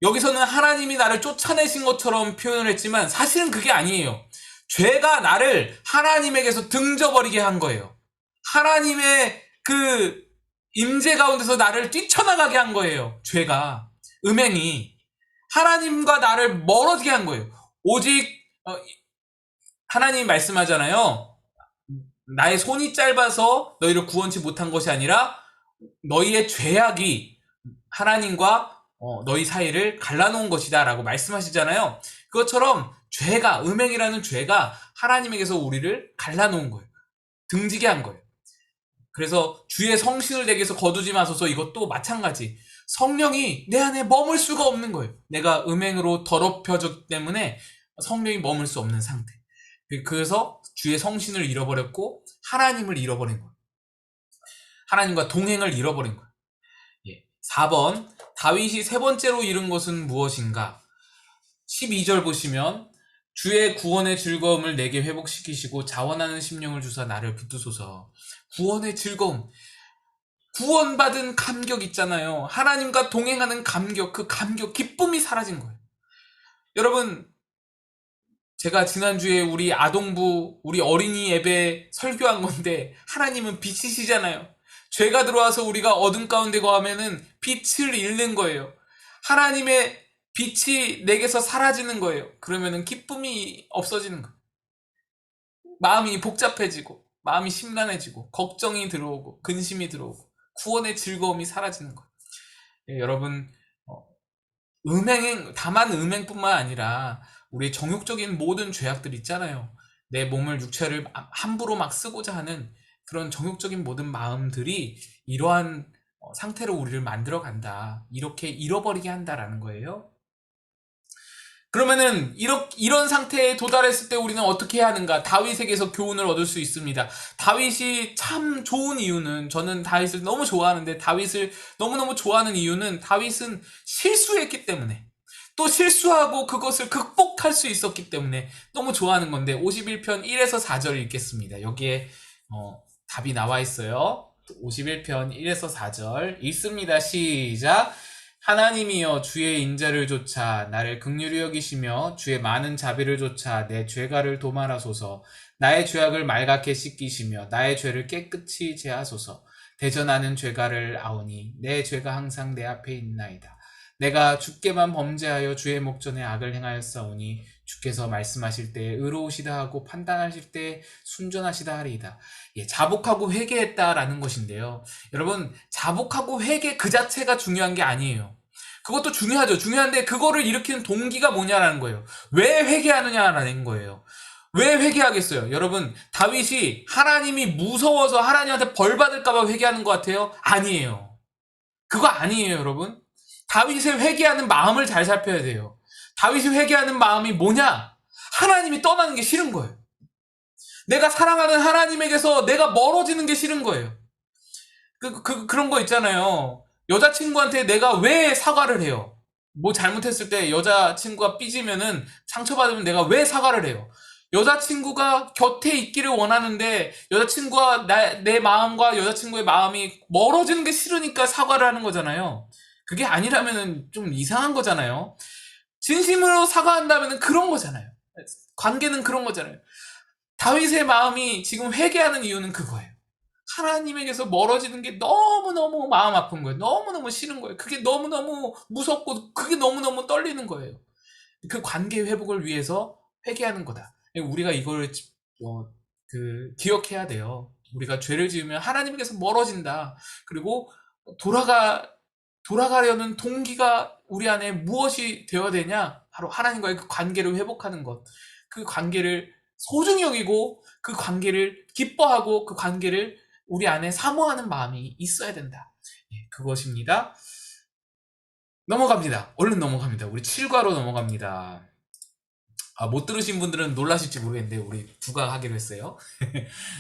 Speaker 1: 여기서는 하나님이 나를 쫓아내신 것처럼 표현을 했지만 사실은 그게 아니에요. 죄가 나를 하나님에게서 등져버리게 한 거예요. 하나님의 그 임재 가운데서 나를 뛰쳐나가게 한 거예요. 죄가, 음행이 하나님과 나를 멀어지게 한 거예요. 오직 하나님이 말씀하잖아요. 나의 손이 짧아서 너희를 구원치 못한 것이 아니라 너희의 죄악이 하나님과 너희 사이를 갈라놓은 것이다 라고 말씀하시잖아요. 그것처럼 죄가, 음행이라는 죄가 하나님에게서 우리를 갈라놓은 거예요. 등지게 한 거예요. 그래서 주의 성신을 내게서 거두지 마소서. 이것도 마찬가지. 성령이 내 안에 머물 수가 없는 거예요. 내가 음행으로 더럽혀졌기 때문에 성령이 머물 수 없는 상태. 그래서 주의 성신을 잃어버렸고 하나님을 잃어버린 거예요. 하나님과 동행을 잃어버린 거예요. 4번, 다윗이 세 번째로 잃은 것은 무엇인가? 12절 보시면 주의 구원의 즐거움을 내게 회복시키시고 자원하는 심령을 주사 나를 붙드소서. 구원의 즐거움, 구원받은 감격 있잖아요. 하나님과 동행하는 감격, 그 감격, 기쁨이 사라진 거예요. 여러분, 제가 지난주에 우리 아동부, 우리 어린이 예배 설교한 건데 하나님은 빛이시잖아요. 죄가 들어와서 우리가 어둠 가운데 거하면은 빛을 잃는 거예요. 하나님의 빛이 내게서 사라지는 거예요. 그러면은 기쁨이 없어지는 거예요. 마음이 복잡해지고, 마음이 심란해지고, 걱정이 들어오고, 근심이 들어오고, 구원의 즐거움이 사라지는 거예요. 여러분, 다만 음행뿐만 아니라 우리의 정욕적인 모든 죄악들 있잖아요. 내 몸을, 육체를 함부로 막 쓰고자 하는 그런 정욕적인 모든 마음들이 이러한 상태로 우리를 만들어 간다. 이렇게 잃어버리게 한다라는 거예요. 그러면은 이런 상태에 도달했을 때 우리는 어떻게 해야 하는가? 다윗에게서 교훈을 얻을 수 있습니다. 다윗이 참 좋은 이유는, 저는 다윗을 너무 좋아하는데, 다윗을 너무너무 좋아하는 이유는 다윗은 실수했기 때문에, 또 실수하고 그것을 극복할 수 있었기 때문에 너무 좋아하는 건데, 51편 1에서 4절 읽겠습니다. 여기에 답이 나와 있어요. 51편 1에서 4절 읽습니다. 시작. 하나님이여 주의 인자를 조차 나를 긍휼히 여기시며 주의 많은 자비를 조차 내 죄가를 도말하소서. 나의 죄악을 말갛게 씻기시며 나의 죄를 깨끗이 제하소서. 대전하는 죄가를 아오니 내 죄가 항상 내 앞에 있나이다. 내가 주께만 범죄하여 주의 목전에 악을 행하였사오니 주께서 말씀하실 때 의로우시다 하고 판단하실 때 순전하시다 하리이다. 예, 자복하고 회개했다라는 것인데요. 여러분, 자복하고 회개 그 자체가 중요한 게 아니에요. 그것도 중요하죠. 중요한데 그거를 일으키는 동기가 뭐냐라는 거예요. 왜 회개하느냐라는 거예요. 왜 회개하겠어요? 여러분, 다윗이 하나님이 무서워서 하나님한테 벌 받을까봐 회개하는 것 같아요? 아니에요. 그거 아니에요, 여러분. 다윗의 회개하는 마음을 잘 살펴야 돼요. 다윗이 회개하는 마음이 뭐냐? 하나님이 떠나는 게 싫은 거예요. 내가 사랑하는 하나님에게서 내가 멀어지는 게 싫은 거예요. 그런 거 있잖아요. 여자친구한테 내가 왜 사과를 해요? 뭐 잘못했을 때 여자친구가 삐지면은 상처받으면 내가 왜 사과를 해요? 여자친구가 곁에 있기를 원하는데 여자친구와 내 마음과 여자친구의 마음이 멀어지는 게 싫으니까 사과를 하는 거잖아요. 그게 아니라면은 좀 이상한 거잖아요. 진심으로 사과한다면은 그런 거잖아요. 관계는 그런 거잖아요. 다윗의 마음이 지금 회개하는 이유는 그거예요. 하나님에게서 멀어지는 게 너무너무 마음 아픈 거예요. 너무너무 싫은 거예요. 그게 너무너무 무섭고 그게 너무너무 떨리는 거예요. 그 관계 회복을 위해서 회개하는 거다. 우리가 이걸 기억해야 돼요. 우리가 죄를 지으면 하나님에게서 멀어진다. 그리고 돌아가려는 동기가 우리 안에 무엇이 되어야 되냐? 바로 하나님과의 그 관계를 회복하는 것. 그 관계를 소중히 여기고 그 관계를 기뻐하고 그 관계를 우리 안에 사모하는 마음이 있어야 된다. 예, 그것입니다. 넘어갑니다. 얼른 넘어갑니다. 우리 7과로 넘어갑니다. 못 들으신 분들은 놀라실지 모르겠는데 우리 2과 하기로 했어요.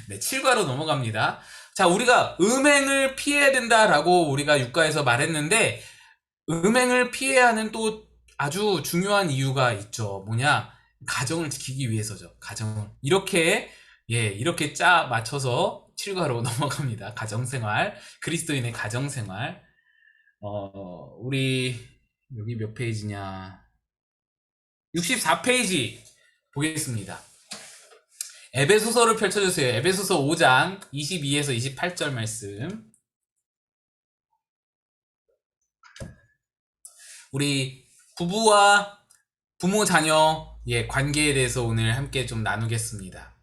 Speaker 1: 네, 7과로 넘어갑니다. 자, 우리가 음행을 피해야 된다라고 우리가 6과에서 말했는데 음행을 피해야 하는 또 아주 중요한 이유가 있죠. 뭐냐? 가정을 지키기 위해서죠. 가정을. 이렇게 짜 맞춰서 7과로 넘어갑니다. 가정생활. 그리스도인의 가정생활. 우리, 여기 몇 페이지냐. 64페이지 보겠습니다. 에베소서를 펼쳐주세요. 에베소서 5장 22에서 28절 말씀. 우리 부부와 부모 자녀 관계에 대해서 오늘 함께 좀 나누겠습니다.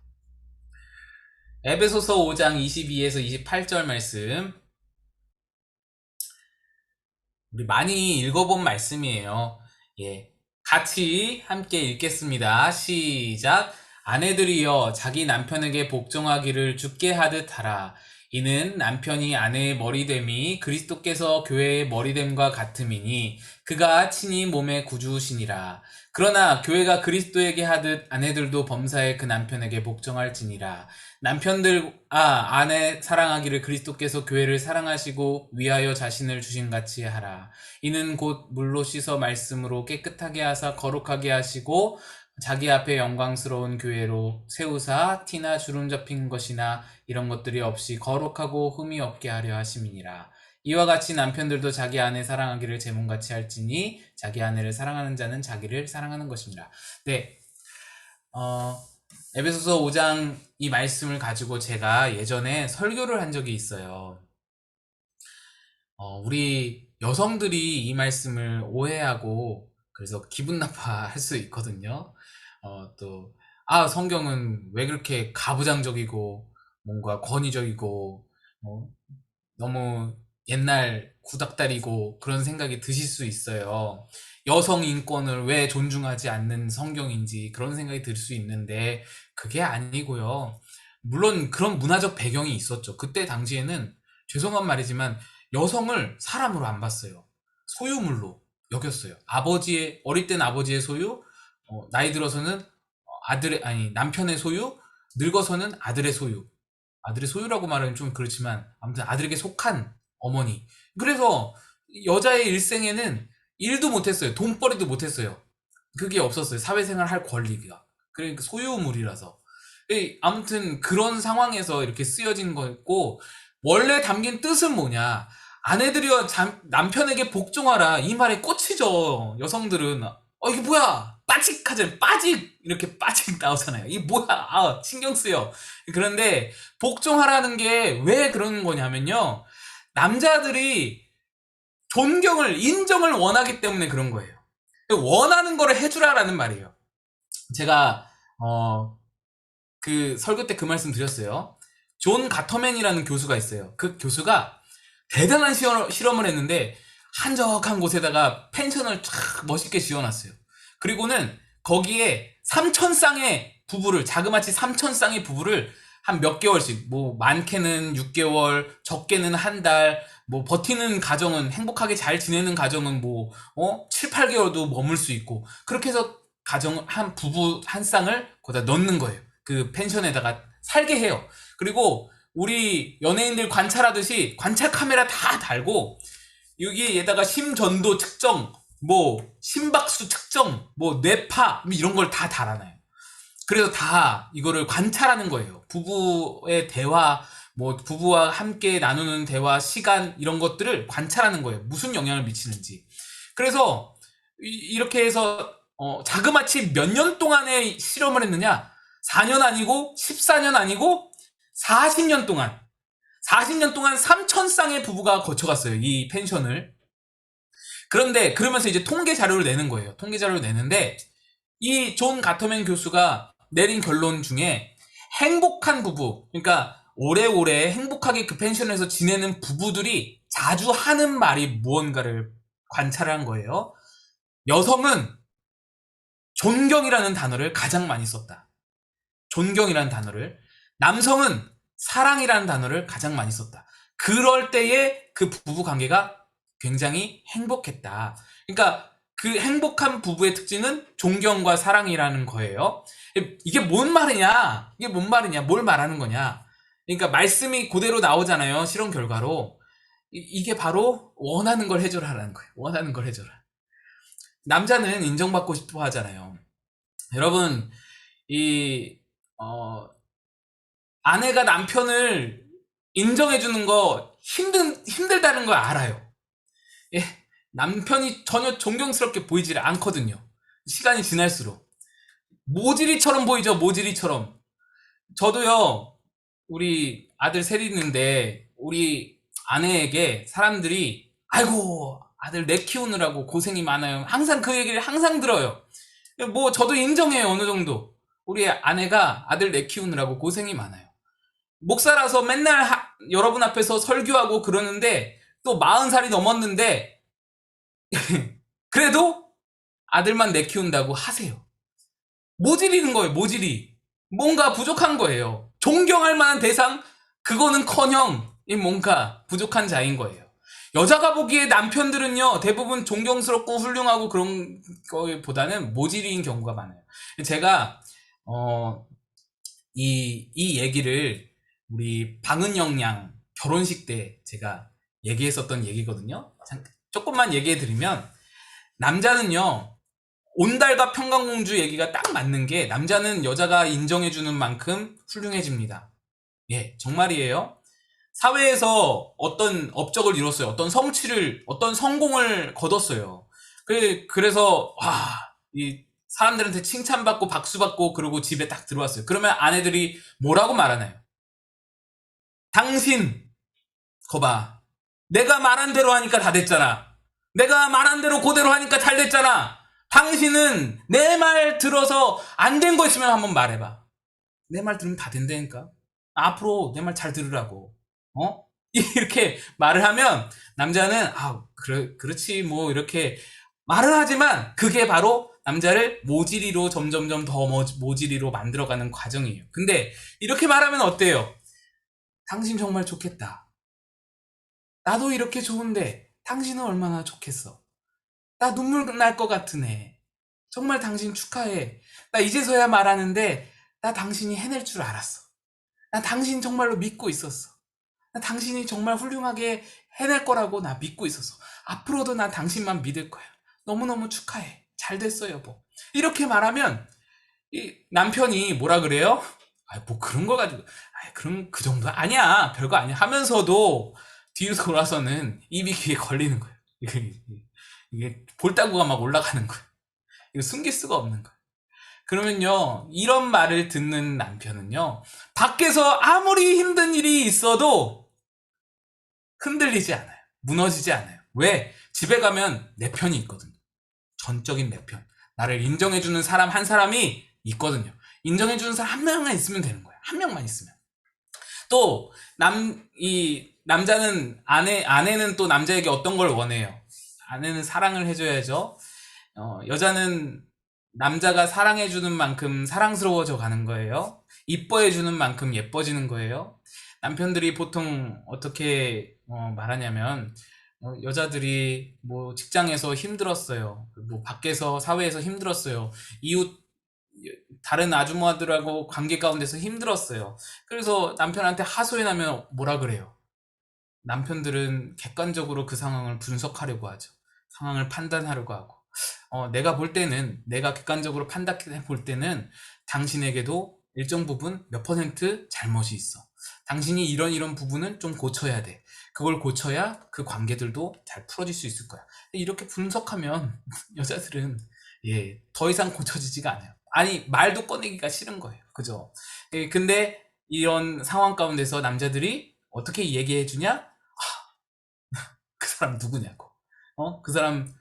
Speaker 1: 에베소서 5장 22에서 28절 말씀. 우리 많이 읽어본 말씀이에요. 같이 함께 읽겠습니다. 시작. 아내들이여 자기 남편에게 복종하기를 주께 하듯 하라. 이는 남편이 아내의 머리됨이 그리스도께서 교회의 머리됨과 같음이니 그가 친히 몸의 구주시니라. 그러나 교회가 그리스도에게 하듯 아내들도 범사에 그 남편에게 복종할지니라. 아내 사랑하기를 그리스도께서 교회를 사랑하시고 위하여 자신을 주신같이 하라. 이는 곧 물로 씻어 말씀으로 깨끗하게 하사 거룩하게 하시고 자기 앞에 영광스러운 교회로 세우사 티나 주름 잡힌 것이나 이런 것들이 없이 거룩하고 흠이 없게 하려 하심이니라. 이와 같이 남편들도 자기 아내 사랑하기를 제 몸같이 할지니 자기 아내를 사랑하는 자는 자기를 사랑하는 것입니다. 네, 에베소서 5장 이 말씀을 가지고 제가 예전에 설교를 한 적이 있어요. 우리 여성들이 이 말씀을 오해하고 그래서 기분 나빠할 수 있거든요. 성경은 왜 그렇게 가부장적이고 뭔가 권위적이고 너무 옛날 구닥다리고 그런 생각이 드실 수 있어요. 여성 인권을 왜 존중하지 않는 성경인지 그런 생각이 들 수 있는데 그게 아니고요. 물론 그런 문화적 배경이 있었죠. 그때 당시에는 죄송한 말이지만 여성을 사람으로 안 봤어요. 소유물로 여겼어요. 아버지의 어릴 땐 아버지의 소유, 나이 들어서는 아들의 아니 남편의 소유, 늙어서는 아들의 소유. 아들의 소유라고 말하면 좀 그렇지만 아무튼 아들에게 속한 어머니. 그래서 여자의 일생에는 일도 못했어요. 돈벌이도 못했어요. 그게 없었어요. 사회생활 할 권리가. 그러니까 소유물이라서. 아무튼 그런 상황에서 이렇게 쓰여진 거였고, 원래 담긴 뜻은 뭐냐. 아내들이여 남편에게 복종하라. 이 말에 꽂히죠. 여성들은. 이게 뭐야. 빠직하잖아요. 빠직. 이렇게 빠직 나오잖아요. 이게 뭐야. 신경 쓰여. 그런데 복종하라는 게 왜 그런 거냐면요. 남자들이 존경을, 인정을 원하기 때문에 그런 거예요. 원하는 거를 해주라라는 말이에요. 제가 그 설교 때 그 말씀 드렸어요. 존 가터맨이라는 교수가 있어요. 그 교수가 대단한 실험을 했는데 한적한 곳에다가 펜션을 쫙 멋있게 지어놨어요. 그리고는 거기에 3,000쌍의 부부를, 자그마치 3,000쌍의 부부를 한 몇 개월씩, 뭐 많게는 6개월, 적게는 한 달, 뭐 버티는 가정은, 행복하게 잘 지내는 가정은 뭐 7, 8개월도 머물 수 있고, 그렇게 해서 가정 한 부부 한 쌍을 거기다 넣는 거예요. 그 펜션에다가 살게 해요. 그리고 우리 연예인들 관찰하듯이 관찰 카메라 다 달고, 여기에다가 심전도 측정, 뭐 심박수 측정, 뭐 뇌파 이런 걸 다 달아놔요. 그래서 다 이거를 관찰하는 거예요. 부부의 대화, 뭐 부부와 함께 나누는 대화, 시간 이런 것들을 관찰하는 거예요. 무슨 영향을 미치는지. 그래서 이렇게 해서 자그마치 몇 년 동안의 실험을 했느냐? 4년 아니고 14년 아니고 40년 동안 3,000쌍의 부부가 거쳐갔어요. 이 펜션을. 그런데 그러면서 이제 통계 자료를 내는 거예요. 통계 자료를 내는데 이 존 가터맨 교수가 내린 결론 중에 행복한 부부, 그러니까 오래오래 행복하게 그 펜션에서 지내는 부부들이 자주 하는 말이 무언가를 관찰한 거예요. 여성은 존경이라는 단어를 가장 많이 썼다. 존경이라는 단어를. 남성은 사랑이라는 단어를 가장 많이 썼다. 그럴 때에 그 부부 관계가 굉장히 행복했다. 그러니까 그 행복한 부부의 특징은 존경과 사랑이라는 거예요. 이게 뭔 말이냐? 이게 뭔 말이냐? 뭘 말하는 거냐? 그러니까 말씀이 그대로 나오잖아요. 실험 결과로. 이게 바로 원하는 걸 해줘라라는 거예요. 원하는 걸 해줘라. 남자는 인정받고 싶어 하잖아요. 여러분, 이 아내가 남편을 인정해주는 거 힘들다는 걸 알아요. 예, 남편이 전혀 존경스럽게 보이질 않거든요. 시간이 지날수록. 모질이처럼 보이죠, 모질이처럼. 저도요, 우리 아들 셋 있는데, 우리 아내에게 사람들이, 아이고, 아들 내 키우느라고 고생이 많아요. 항상 그 얘기를 항상 들어요. 뭐, 저도 인정해요, 어느 정도. 우리 아내가 아들 내 키우느라고 고생이 많아요. 목사라서 맨날 여러분 앞에서 설교하고 그러는데, 또 40살이 넘었는데, 그래도 아들만 내 키운다고 하세요. 모질이는 거예요, 모질이. 뭔가 부족한 거예요. 존경할 만한 대상, 그거는커녕 뭔가 부족한 자인 거예요. 여자가 보기에 남편들은요, 대부분 존경스럽고 훌륭하고 그런 거보다는 모질인 경우가 많아요. 제가, 이 얘기를 우리 방은영 양 결혼식 때 제가 얘기했었던 얘기거든요. 조금만 얘기해드리면, 남자는요, 온달과 평강공주 얘기가 딱 맞는 게, 남자는 여자가 인정해주는 만큼 훌륭해집니다. 예, 정말이에요. 사회에서 어떤 업적을 이뤘어요. 어떤 성취를, 어떤 성공을 거뒀어요. 그래서, 이 사람들한테 칭찬받고 박수받고 그러고 집에 딱 들어왔어요. 그러면 아내들이 뭐라고 말하나요? 당신, 거봐. 내가 말한 대로 하니까 다 됐잖아. 내가 말한 대로 그대로 하니까 잘 됐잖아. 당신은 내 말 들어서 안 된 거 있으면 한번 말해봐. 내 말 들으면 다 된다니까. 앞으로 내 말 잘 들으라고. 이렇게 말을 하면 남자는 그렇지 뭐 이렇게 말을 하지만 그게 바로 남자를 모질이로 점점점 더 모질이로 만들어가는 과정이에요. 근데 이렇게 말하면 어때요? 당신 정말 좋겠다. 나도 이렇게 좋은데 당신은 얼마나 좋겠어. 나 눈물 날 것 같으네. 정말 당신 축하해. 나 이제서야 말하는데 나 당신이 해낼 줄 알았어. 나 당신 정말로 믿고 있었어. 나 당신이 정말 훌륭하게 해낼 거라고 나 믿고 있었어. 앞으로도 난 당신만 믿을 거야. 너무너무 축하해. 잘 됐어 여보. 이렇게 말하면 이 남편이 뭐라 그래요? 뭐 그런 거 가지고 그럼 그 정도 아니야. 별거 아니야 하면서도 뒤로 돌아서는 입이 귀에 걸리는 거예요. 이게 볼따구가 막 올라가는 거예요. 이거 숨길 수가 없는 거예요. 그러면요, 이런 말을 듣는 남편은요, 밖에서 아무리 힘든 일이 있어도 흔들리지 않아요. 무너지지 않아요. 왜? 집에 가면 내 편이 있거든요. 전적인 내 편. 나를 인정해주는 사람 한 사람이 있거든요. 인정해주는 사람 한 명만 있으면 되는 거예요. 한 명만 있으면. 또, 남자는, 아내는 또 남자에게 어떤 걸 원해요? 아내는 사랑을 해줘야죠. 여자는 남자가 사랑해주는 만큼 사랑스러워져 가는 거예요. 이뻐해주는 만큼 예뻐지는 거예요. 남편들이 보통 어떻게 말하냐면 여자들이 뭐 직장에서 힘들었어요. 뭐 밖에서 사회에서 힘들었어요. 이웃 다른 아주머니들하고 관계 가운데서 힘들었어요. 그래서 남편한테 하소연하면 뭐라 그래요? 남편들은 객관적으로 그 상황을 분석하려고 하죠. 상황을 판단하려고 하고. 내가 볼 때는, 내가 객관적으로 판단해 볼 때는 당신에게도 일정 부분 몇 퍼센트 잘못이 있어. 당신이 이런 부분은 좀 고쳐야 돼. 그걸 고쳐야 그 관계들도 잘 풀어질 수 있을 거야. 이렇게 분석하면 여자들은 더 이상 고쳐지지가 않아요. 아니, 말도 꺼내기가 싫은 거예요. 그죠? 근데 이런 상황 가운데서 남자들이 어떻게 얘기해 주냐? 그 사람 누구냐고. 그 사람,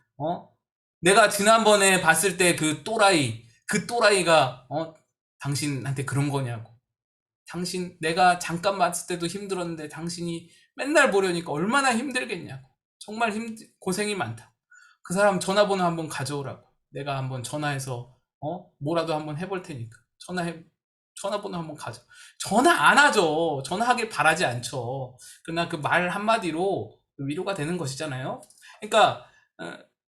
Speaker 1: 내가 지난번에 봤을 때 그 또라이가, 당신한테 그런 거냐고. 내가 잠깐 봤을 때도 힘들었는데 당신이 맨날 보려니까 얼마나 힘들겠냐고. 정말 고생이 많다. 그 사람 전화번호 한번 가져오라고. 내가 한번 전화해서, 뭐라도 한번 해볼 테니까. 전화번호 한번 가져. 전화 안 하죠. 전화하길 바라지 않죠. 그러나 그 말 한마디로 위로가 되는 것이잖아요. 그러니까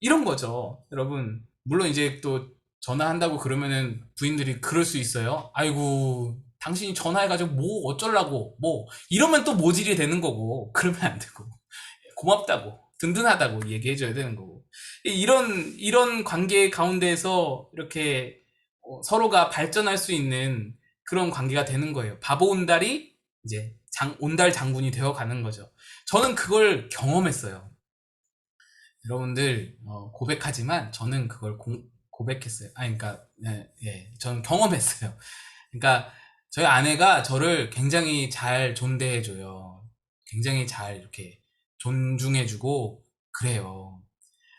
Speaker 1: 이런 거죠. 여러분, 물론 이제 또 전화한다고 그러면은 부인들이 그럴 수 있어요. 아이고, 당신이 전화해가지고 뭐 어쩌려고 뭐 이러면 또 모질이 되는 거고 그러면 안 되고 고맙다고 든든하다고 얘기해줘야 되는 거고 이런 관계 가운데에서 이렇게 서로가 발전할 수 있는 그런 관계가 되는 거예요. 바보 온달이 이제 온달 장군이 되어 가는 거죠. 저는 그걸 경험했어요. 여러분들 고백하지만 저는 그걸 고백했어요. 그러니까 저는 경험했어요. 그러니까 저희 아내가 저를 굉장히 잘 존대해줘요. 굉장히 잘 이렇게 존중해주고 그래요.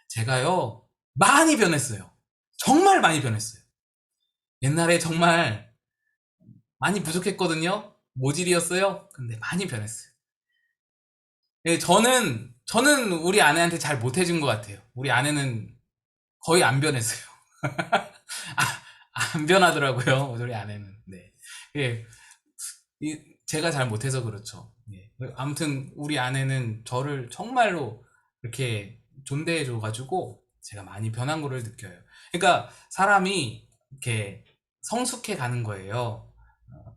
Speaker 1: 제가요 많이 변했어요. 정말 많이 변했어요. 옛날에 정말 많이 부족했거든요. 모질이었어요. 근데 많이 변했어요. 저는 우리 아내한테 잘 못해준 것 같아요. 우리 아내는 거의 안 변했어요. 안 변하더라고요. 우리 아내는. 네. 예, 제가 잘 못해서 그렇죠. 예. 아무튼 우리 아내는 저를 정말로 이렇게 존대해줘가지고 제가 많이 변한 거를 느껴요. 그러니까 사람이 이렇게 성숙해 가는 거예요.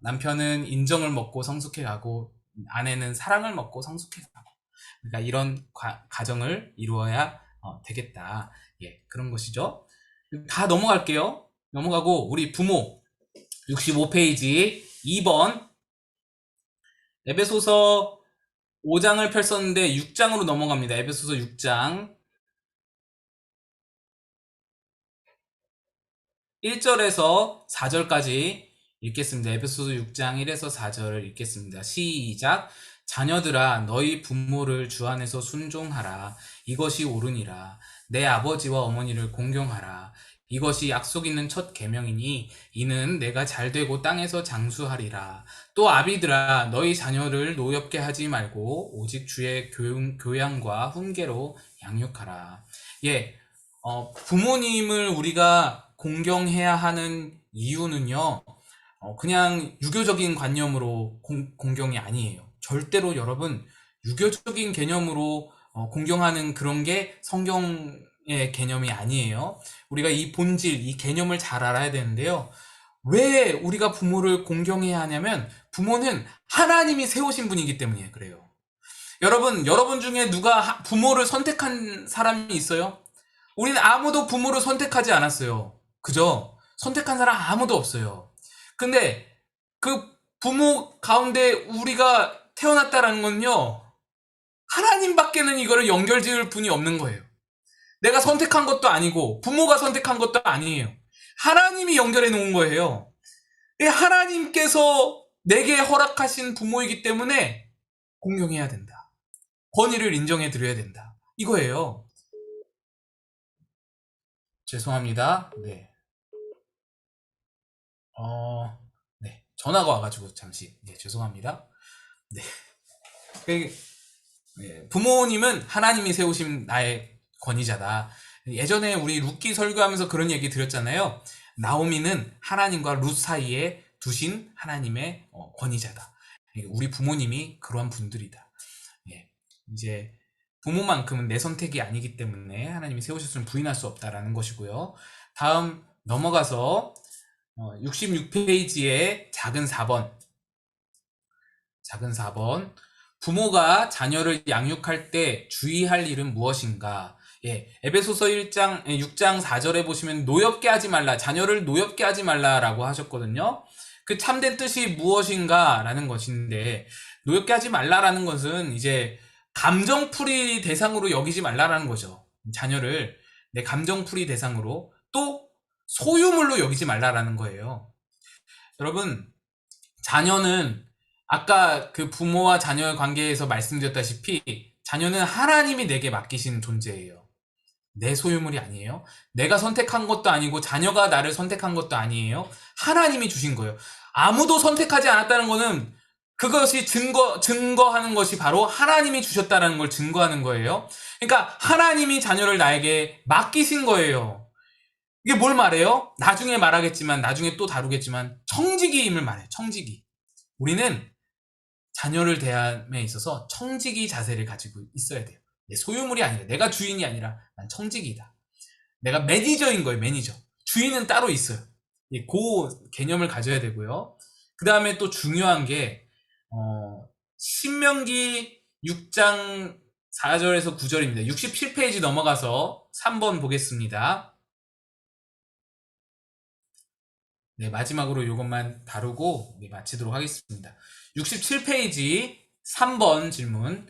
Speaker 1: 남편은 인정을 먹고 성숙해 가고 아내는 사랑을 먹고 성숙해 가고 그러니까 이런 가정을 이루어야 되겠다. 그런 것이죠. 다 넘어갈게요. 넘어가고 우리 부모 65페이지 2번 에베소서 5장을 펼쳤는데 6장으로 넘어갑니다. 에베소서 6장 1절에서 4절까지 읽겠습니다. 에베소서 6장 1에서 4절을 읽겠습니다. 시작. 자녀들아 너희 부모를 주 안에서 순종하라. 이것이 옳으니라. 내 아버지와 어머니를 공경하라. 이것이 약속 있는 첫 계명이니 이는 내가 잘되고 땅에서 장수하리라. 또 아비들아 너희 자녀를 노엽게 하지 말고 오직 주의 교양과 훈계로 양육하라. 부모님을 우리가 공경해야 하는 이유는요, 그냥 유교적인 관념으로 공경이 아니에요. 절대로 여러분, 유교적인 개념으로 공경하는 그런 게 성경의 개념이 아니에요. 우리가 이 본질, 이 개념을 잘 알아야 되는데요. 왜 우리가 부모를 공경해야 하냐면, 부모는 하나님이 세우신 분이기 때문에 그래요. 여러분 중에 누가 부모를 선택한 사람이 있어요? 우리는 아무도 부모를 선택하지 않았어요. 그죠? 선택한 사람 아무도 없어요. 근데 그 부모 가운데 우리가 태어났다라는 건요, 하나님밖에는 이거를 연결 지을 분이 없는 거예요. 내가 선택한 것도 아니고 부모가 선택한 것도 아니에요. 하나님이 연결해 놓은 거예요. 하나님께서 내게 허락하신 부모이기 때문에 공경해야 된다. 권위를 인정해 드려야 된다. 이거예요. 죄송합니다. 네. 네. 전화가 와가지고 잠시, 네, 죄송합니다. 네. 부모님은 하나님이 세우신 나의 권위자다. 예전에 우리 룻기 설교하면서 그런 얘기 드렸잖아요. 나오미는 하나님과 룻 사이에 두신 하나님의 권위자다. 우리 부모님이 그러한 분들이다. 예. 이제 부모만큼은 내 선택이 아니기 때문에 하나님이 세우셨으면 부인할 수 없다라는 것이고요. 다음 넘어가서 66페이지에 작은 4번. 부모가 자녀를 양육할 때 주의할 일은 무엇인가? 예, 에베소서 6장 4절에 보시면 노엽게 하지 말라, 자녀를 노엽게 하지 말라라고 하셨거든요. 그 참된 뜻이 무엇인가? 라는 것인데, 노엽게 하지 말라라는 것은 이제 감정풀이 대상으로 여기지 말라라는 거죠. 자녀를 내 감정풀이 대상으로, 또 소유물로 여기지 말라라는 거예요. 여러분, 자녀는 아까 그 부모와 자녀의 관계에서 말씀드렸다시피 자녀는 하나님이 내게 맡기신 존재예요. 내 소유물이 아니에요. 내가 선택한 것도 아니고 자녀가 나를 선택한 것도 아니에요. 하나님이 주신 거예요. 아무도 선택하지 않았다는 거는 그것이 증거하는 것이 바로 하나님이 주셨다는 걸 증거하는 거예요. 그러니까 하나님이 자녀를 나에게 맡기신 거예요. 이게 뭘 말해요? 나중에 말하겠지만, 나중에 또 다루겠지만, 청지기임을 말해요. 청지기. 우리는 자녀를 대함에 있어서 청지기 자세를 가지고 있어야 돼요. 내 소유물이 아니라, 내가 주인이 아니라 난 청지기다. 내가 매니저인 거예요. 매니저. 주인은 따로 있어요. 그 개념을 가져야 되고요. 그 다음에 또 중요한 게 신명기 6장 4절에서 9절입니다. 67페이지 넘어가서 3번 보겠습니다. 네, 마지막으로 이것만 다루고 마치도록 하겠습니다. 67페이지 3번 질문,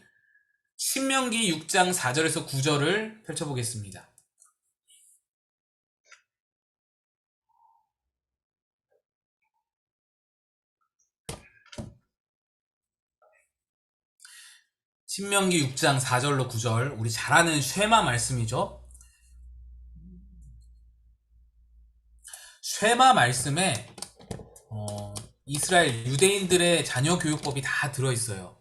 Speaker 1: 신명기 6장 4절에서 9절을 펼쳐보겠습니다. 신명기 6장 4절로 9절, 우리 잘 아는 쉐마 말씀이죠. 쉐마 말씀에 이스라엘 유대인들의 자녀 교육법이 다 들어있어요.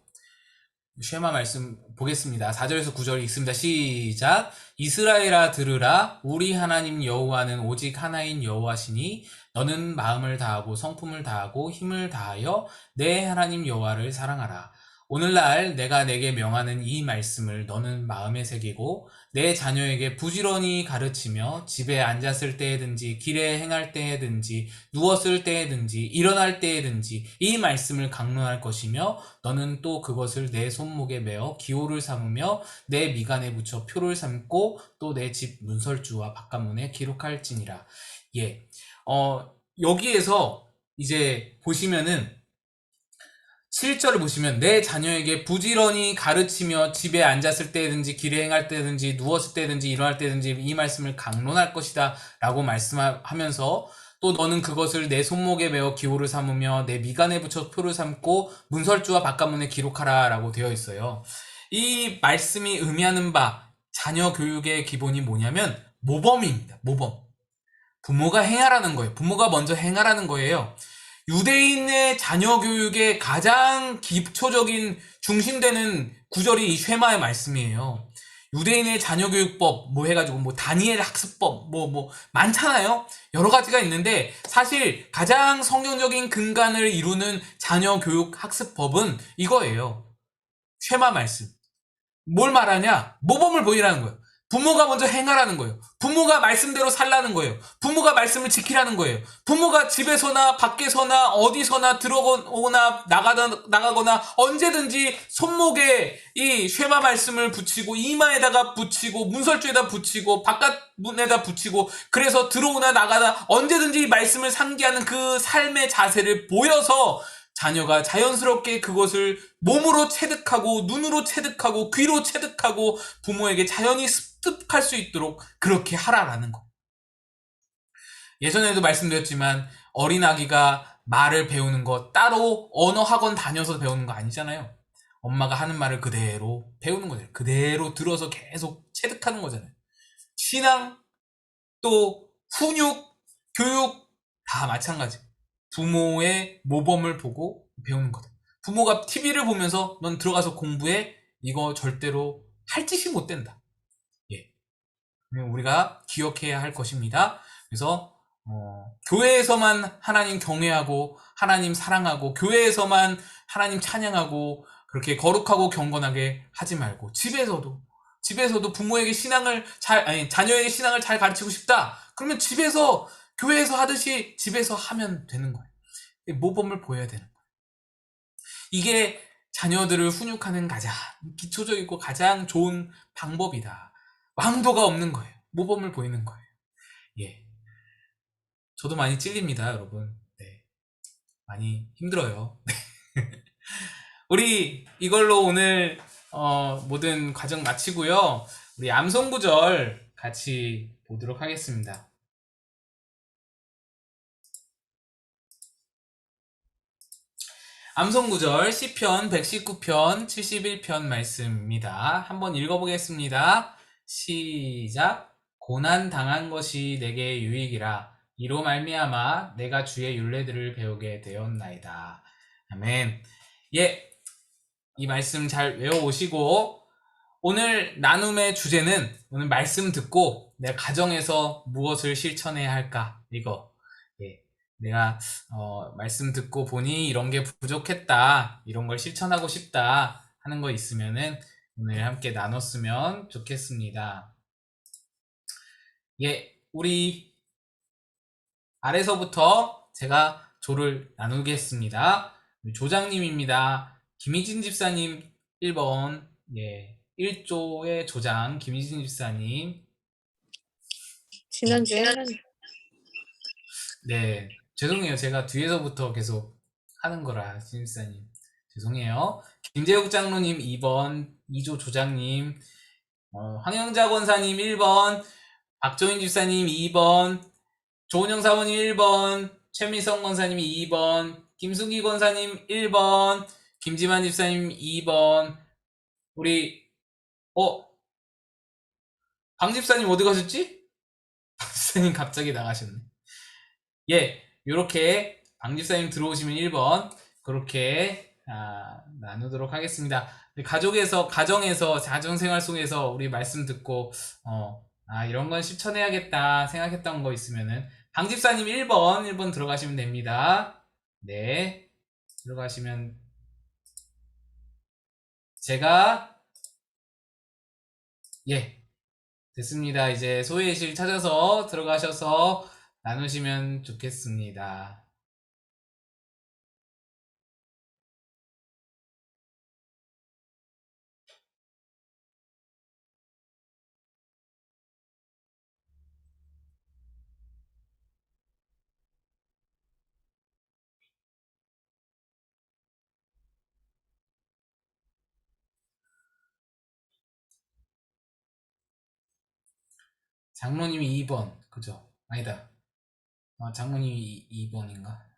Speaker 1: 쉐마 말씀 보겠습니다. 4절에서 9절 읽습니다. 시작. 이스라엘아 들으라. 우리 하나님 여호와는 오직 하나인 여호와시니 너는 마음을 다하고 성품을 다하고 힘을 다하여 내 하나님 여호와를 사랑하라. 오늘날 내가 내게 명하는 이 말씀을 너는 마음에 새기고 내 자녀에게 부지런히 가르치며 집에 앉았을 때에든지 길에 행할 때에든지 누웠을 때에든지 일어날 때에든지 이 말씀을 강론할 것이며 너는 또 그것을 내 손목에 메어 기호를 삼으며 내 미간에 붙여 표를 삼고 또 내 집 문설주와 바깥문에 기록할지니라. 예, 여기에서 이제 보시면은 7절을 보시면 내 자녀에게 부지런히 가르치며 집에 앉았을 때든지 길에 행할 때든지 누웠을 때든지 일어날 때든지 이 말씀을 강론할 것이다 라고 말씀하면서 또 너는 그것을 내 손목에 메어 기호를 삼으며 내 미간에 붙여 표를 삼고 문설주와 바깥문에 기록하라 라고 되어 있어요. 이 말씀이 의미하는 바 자녀 교육의 기본이 뭐냐면 모범입니다. 모범. 부모가 행하라는 거예요. 부모가 먼저 행하라는 거예요. 유대인의 자녀 교육의 가장 기초적인 중심되는 구절이 이 쉐마의 말씀이에요. 유대인의 자녀교육법 뭐 해가지고 뭐 다니엘 학습법 뭐 많잖아요. 여러 가지가 있는데 사실 가장 성경적인 근간을 이루는 자녀교육 학습법은 이거예요. 쉐마 말씀. 뭘 말하냐? 모범을 보이라는 거예요. 부모가 먼저 행하라는 거예요. 부모가 말씀대로 살라는 거예요. 부모가 말씀을 지키라는 거예요. 부모가 집에서나 밖에서나 어디서나 들어오거나 나가거나 언제든지 손목에 이 쉐마 말씀을 붙이고 이마에다가 붙이고 문설주에다 붙이고 바깥 문에다 붙이고 그래서 들어오나 나가나 언제든지 말씀을 상기하는 그 삶의 자세를 보여서 자녀가 자연스럽게 그것을 몸으로 체득하고 눈으로 체득하고 귀로 체득하고 부모에게 자연히 습득할 수 있도록 그렇게 하라라는 거. 예전에도 말씀드렸지만 어린아기가 말을 배우는 거 따로 언어학원 다녀서 배우는 거 아니잖아요. 엄마가 하는 말을 그대로 배우는 거잖아요. 그대로 들어서 계속 체득하는 거잖아요. 신앙, 또 훈육, 교육 다 마찬가지. 부모의 모범을 보고 배우는 거다. 부모가 TV를 보면서 넌 들어가서 공부해. 이거 절대로 할 짓이 못 된다. 예. 우리가 기억해야 할 것입니다. 그래서 교회에서만 하나님 경외하고 하나님 사랑하고 교회에서만 하나님 찬양하고 그렇게 거룩하고 경건하게 하지 말고 집에서도 부모에게 신앙을 자녀에게 신앙을 잘 가르치고 싶다. 그러면 집에서 교회에서 하듯이 집에서 하면 되는 거예요. 모범을 보여야 되는 거예요. 이게 자녀들을 훈육하는 가장 기초적이고 가장 좋은 방법이다. 왕도가 없는 거예요. 모범을 보이는 거예요. 예. 저도 많이 찔립니다, 여러분. 네. 많이 힘들어요. 우리 이걸로 오늘 모든 과정 마치고요. 우리 암송구절 같이 보도록 하겠습니다. 암송구절 시편 119편 71편 말씀입니다. 한번 읽어보겠습니다. 시작. 고난 당한 것이 내게 유익이라 이로 말미암아 내가 주의 율례들을 배우게 되었나이다. 아멘. 예, 이 말씀 잘 외워오시고 오늘 나눔의 주제는 오늘 말씀 듣고 내가 가정에서 무엇을 실천해야 할까 이거. 예, 내가 말씀 듣고 보니 이런 게 부족했다, 이런 걸 실천하고 싶다 하는 거 있으면은 오늘 함께 나눴으면 좋겠습니다. 예, 우리 아래서부터 제가 조를 나누겠습니다. 조장님입니다. 김희진 집사님 1번, 예, 1조의 조장 김희진 집사님.
Speaker 2: 지난주에는
Speaker 1: 네, 죄송해요. 제가 뒤에서부터 계속 하는 거라, 진 집사님. 죄송해요. 김재욱 장로님 2번, 2조 조장님, 황영자 권사님 1번, 박종인 집사님 2번, 조은영 사모님 1번, 최미성 권사님 2번, 김승기 권사님 1번, 김지만 집사님 2번, 우리 방 집사님 어디 가셨지? 방 집사님 갑자기 나가셨네. 예, 요렇게 방 집사님 들어오시면 1번 그렇게 나누도록 하겠습니다. 가정에서 가정생활 속에서 우리 말씀 듣고 이런 건 실천해야겠다 생각했던 거 있으면은 방 집사님 1번 들어가시면 됩니다. 네, 들어가시면 제가 예, 됐습니다. 이제 소회실 찾아서 들어가셔서 나누시면 좋겠습니다. 장로님이 2번, 그죠? 아니다. 장로님이 2번인가?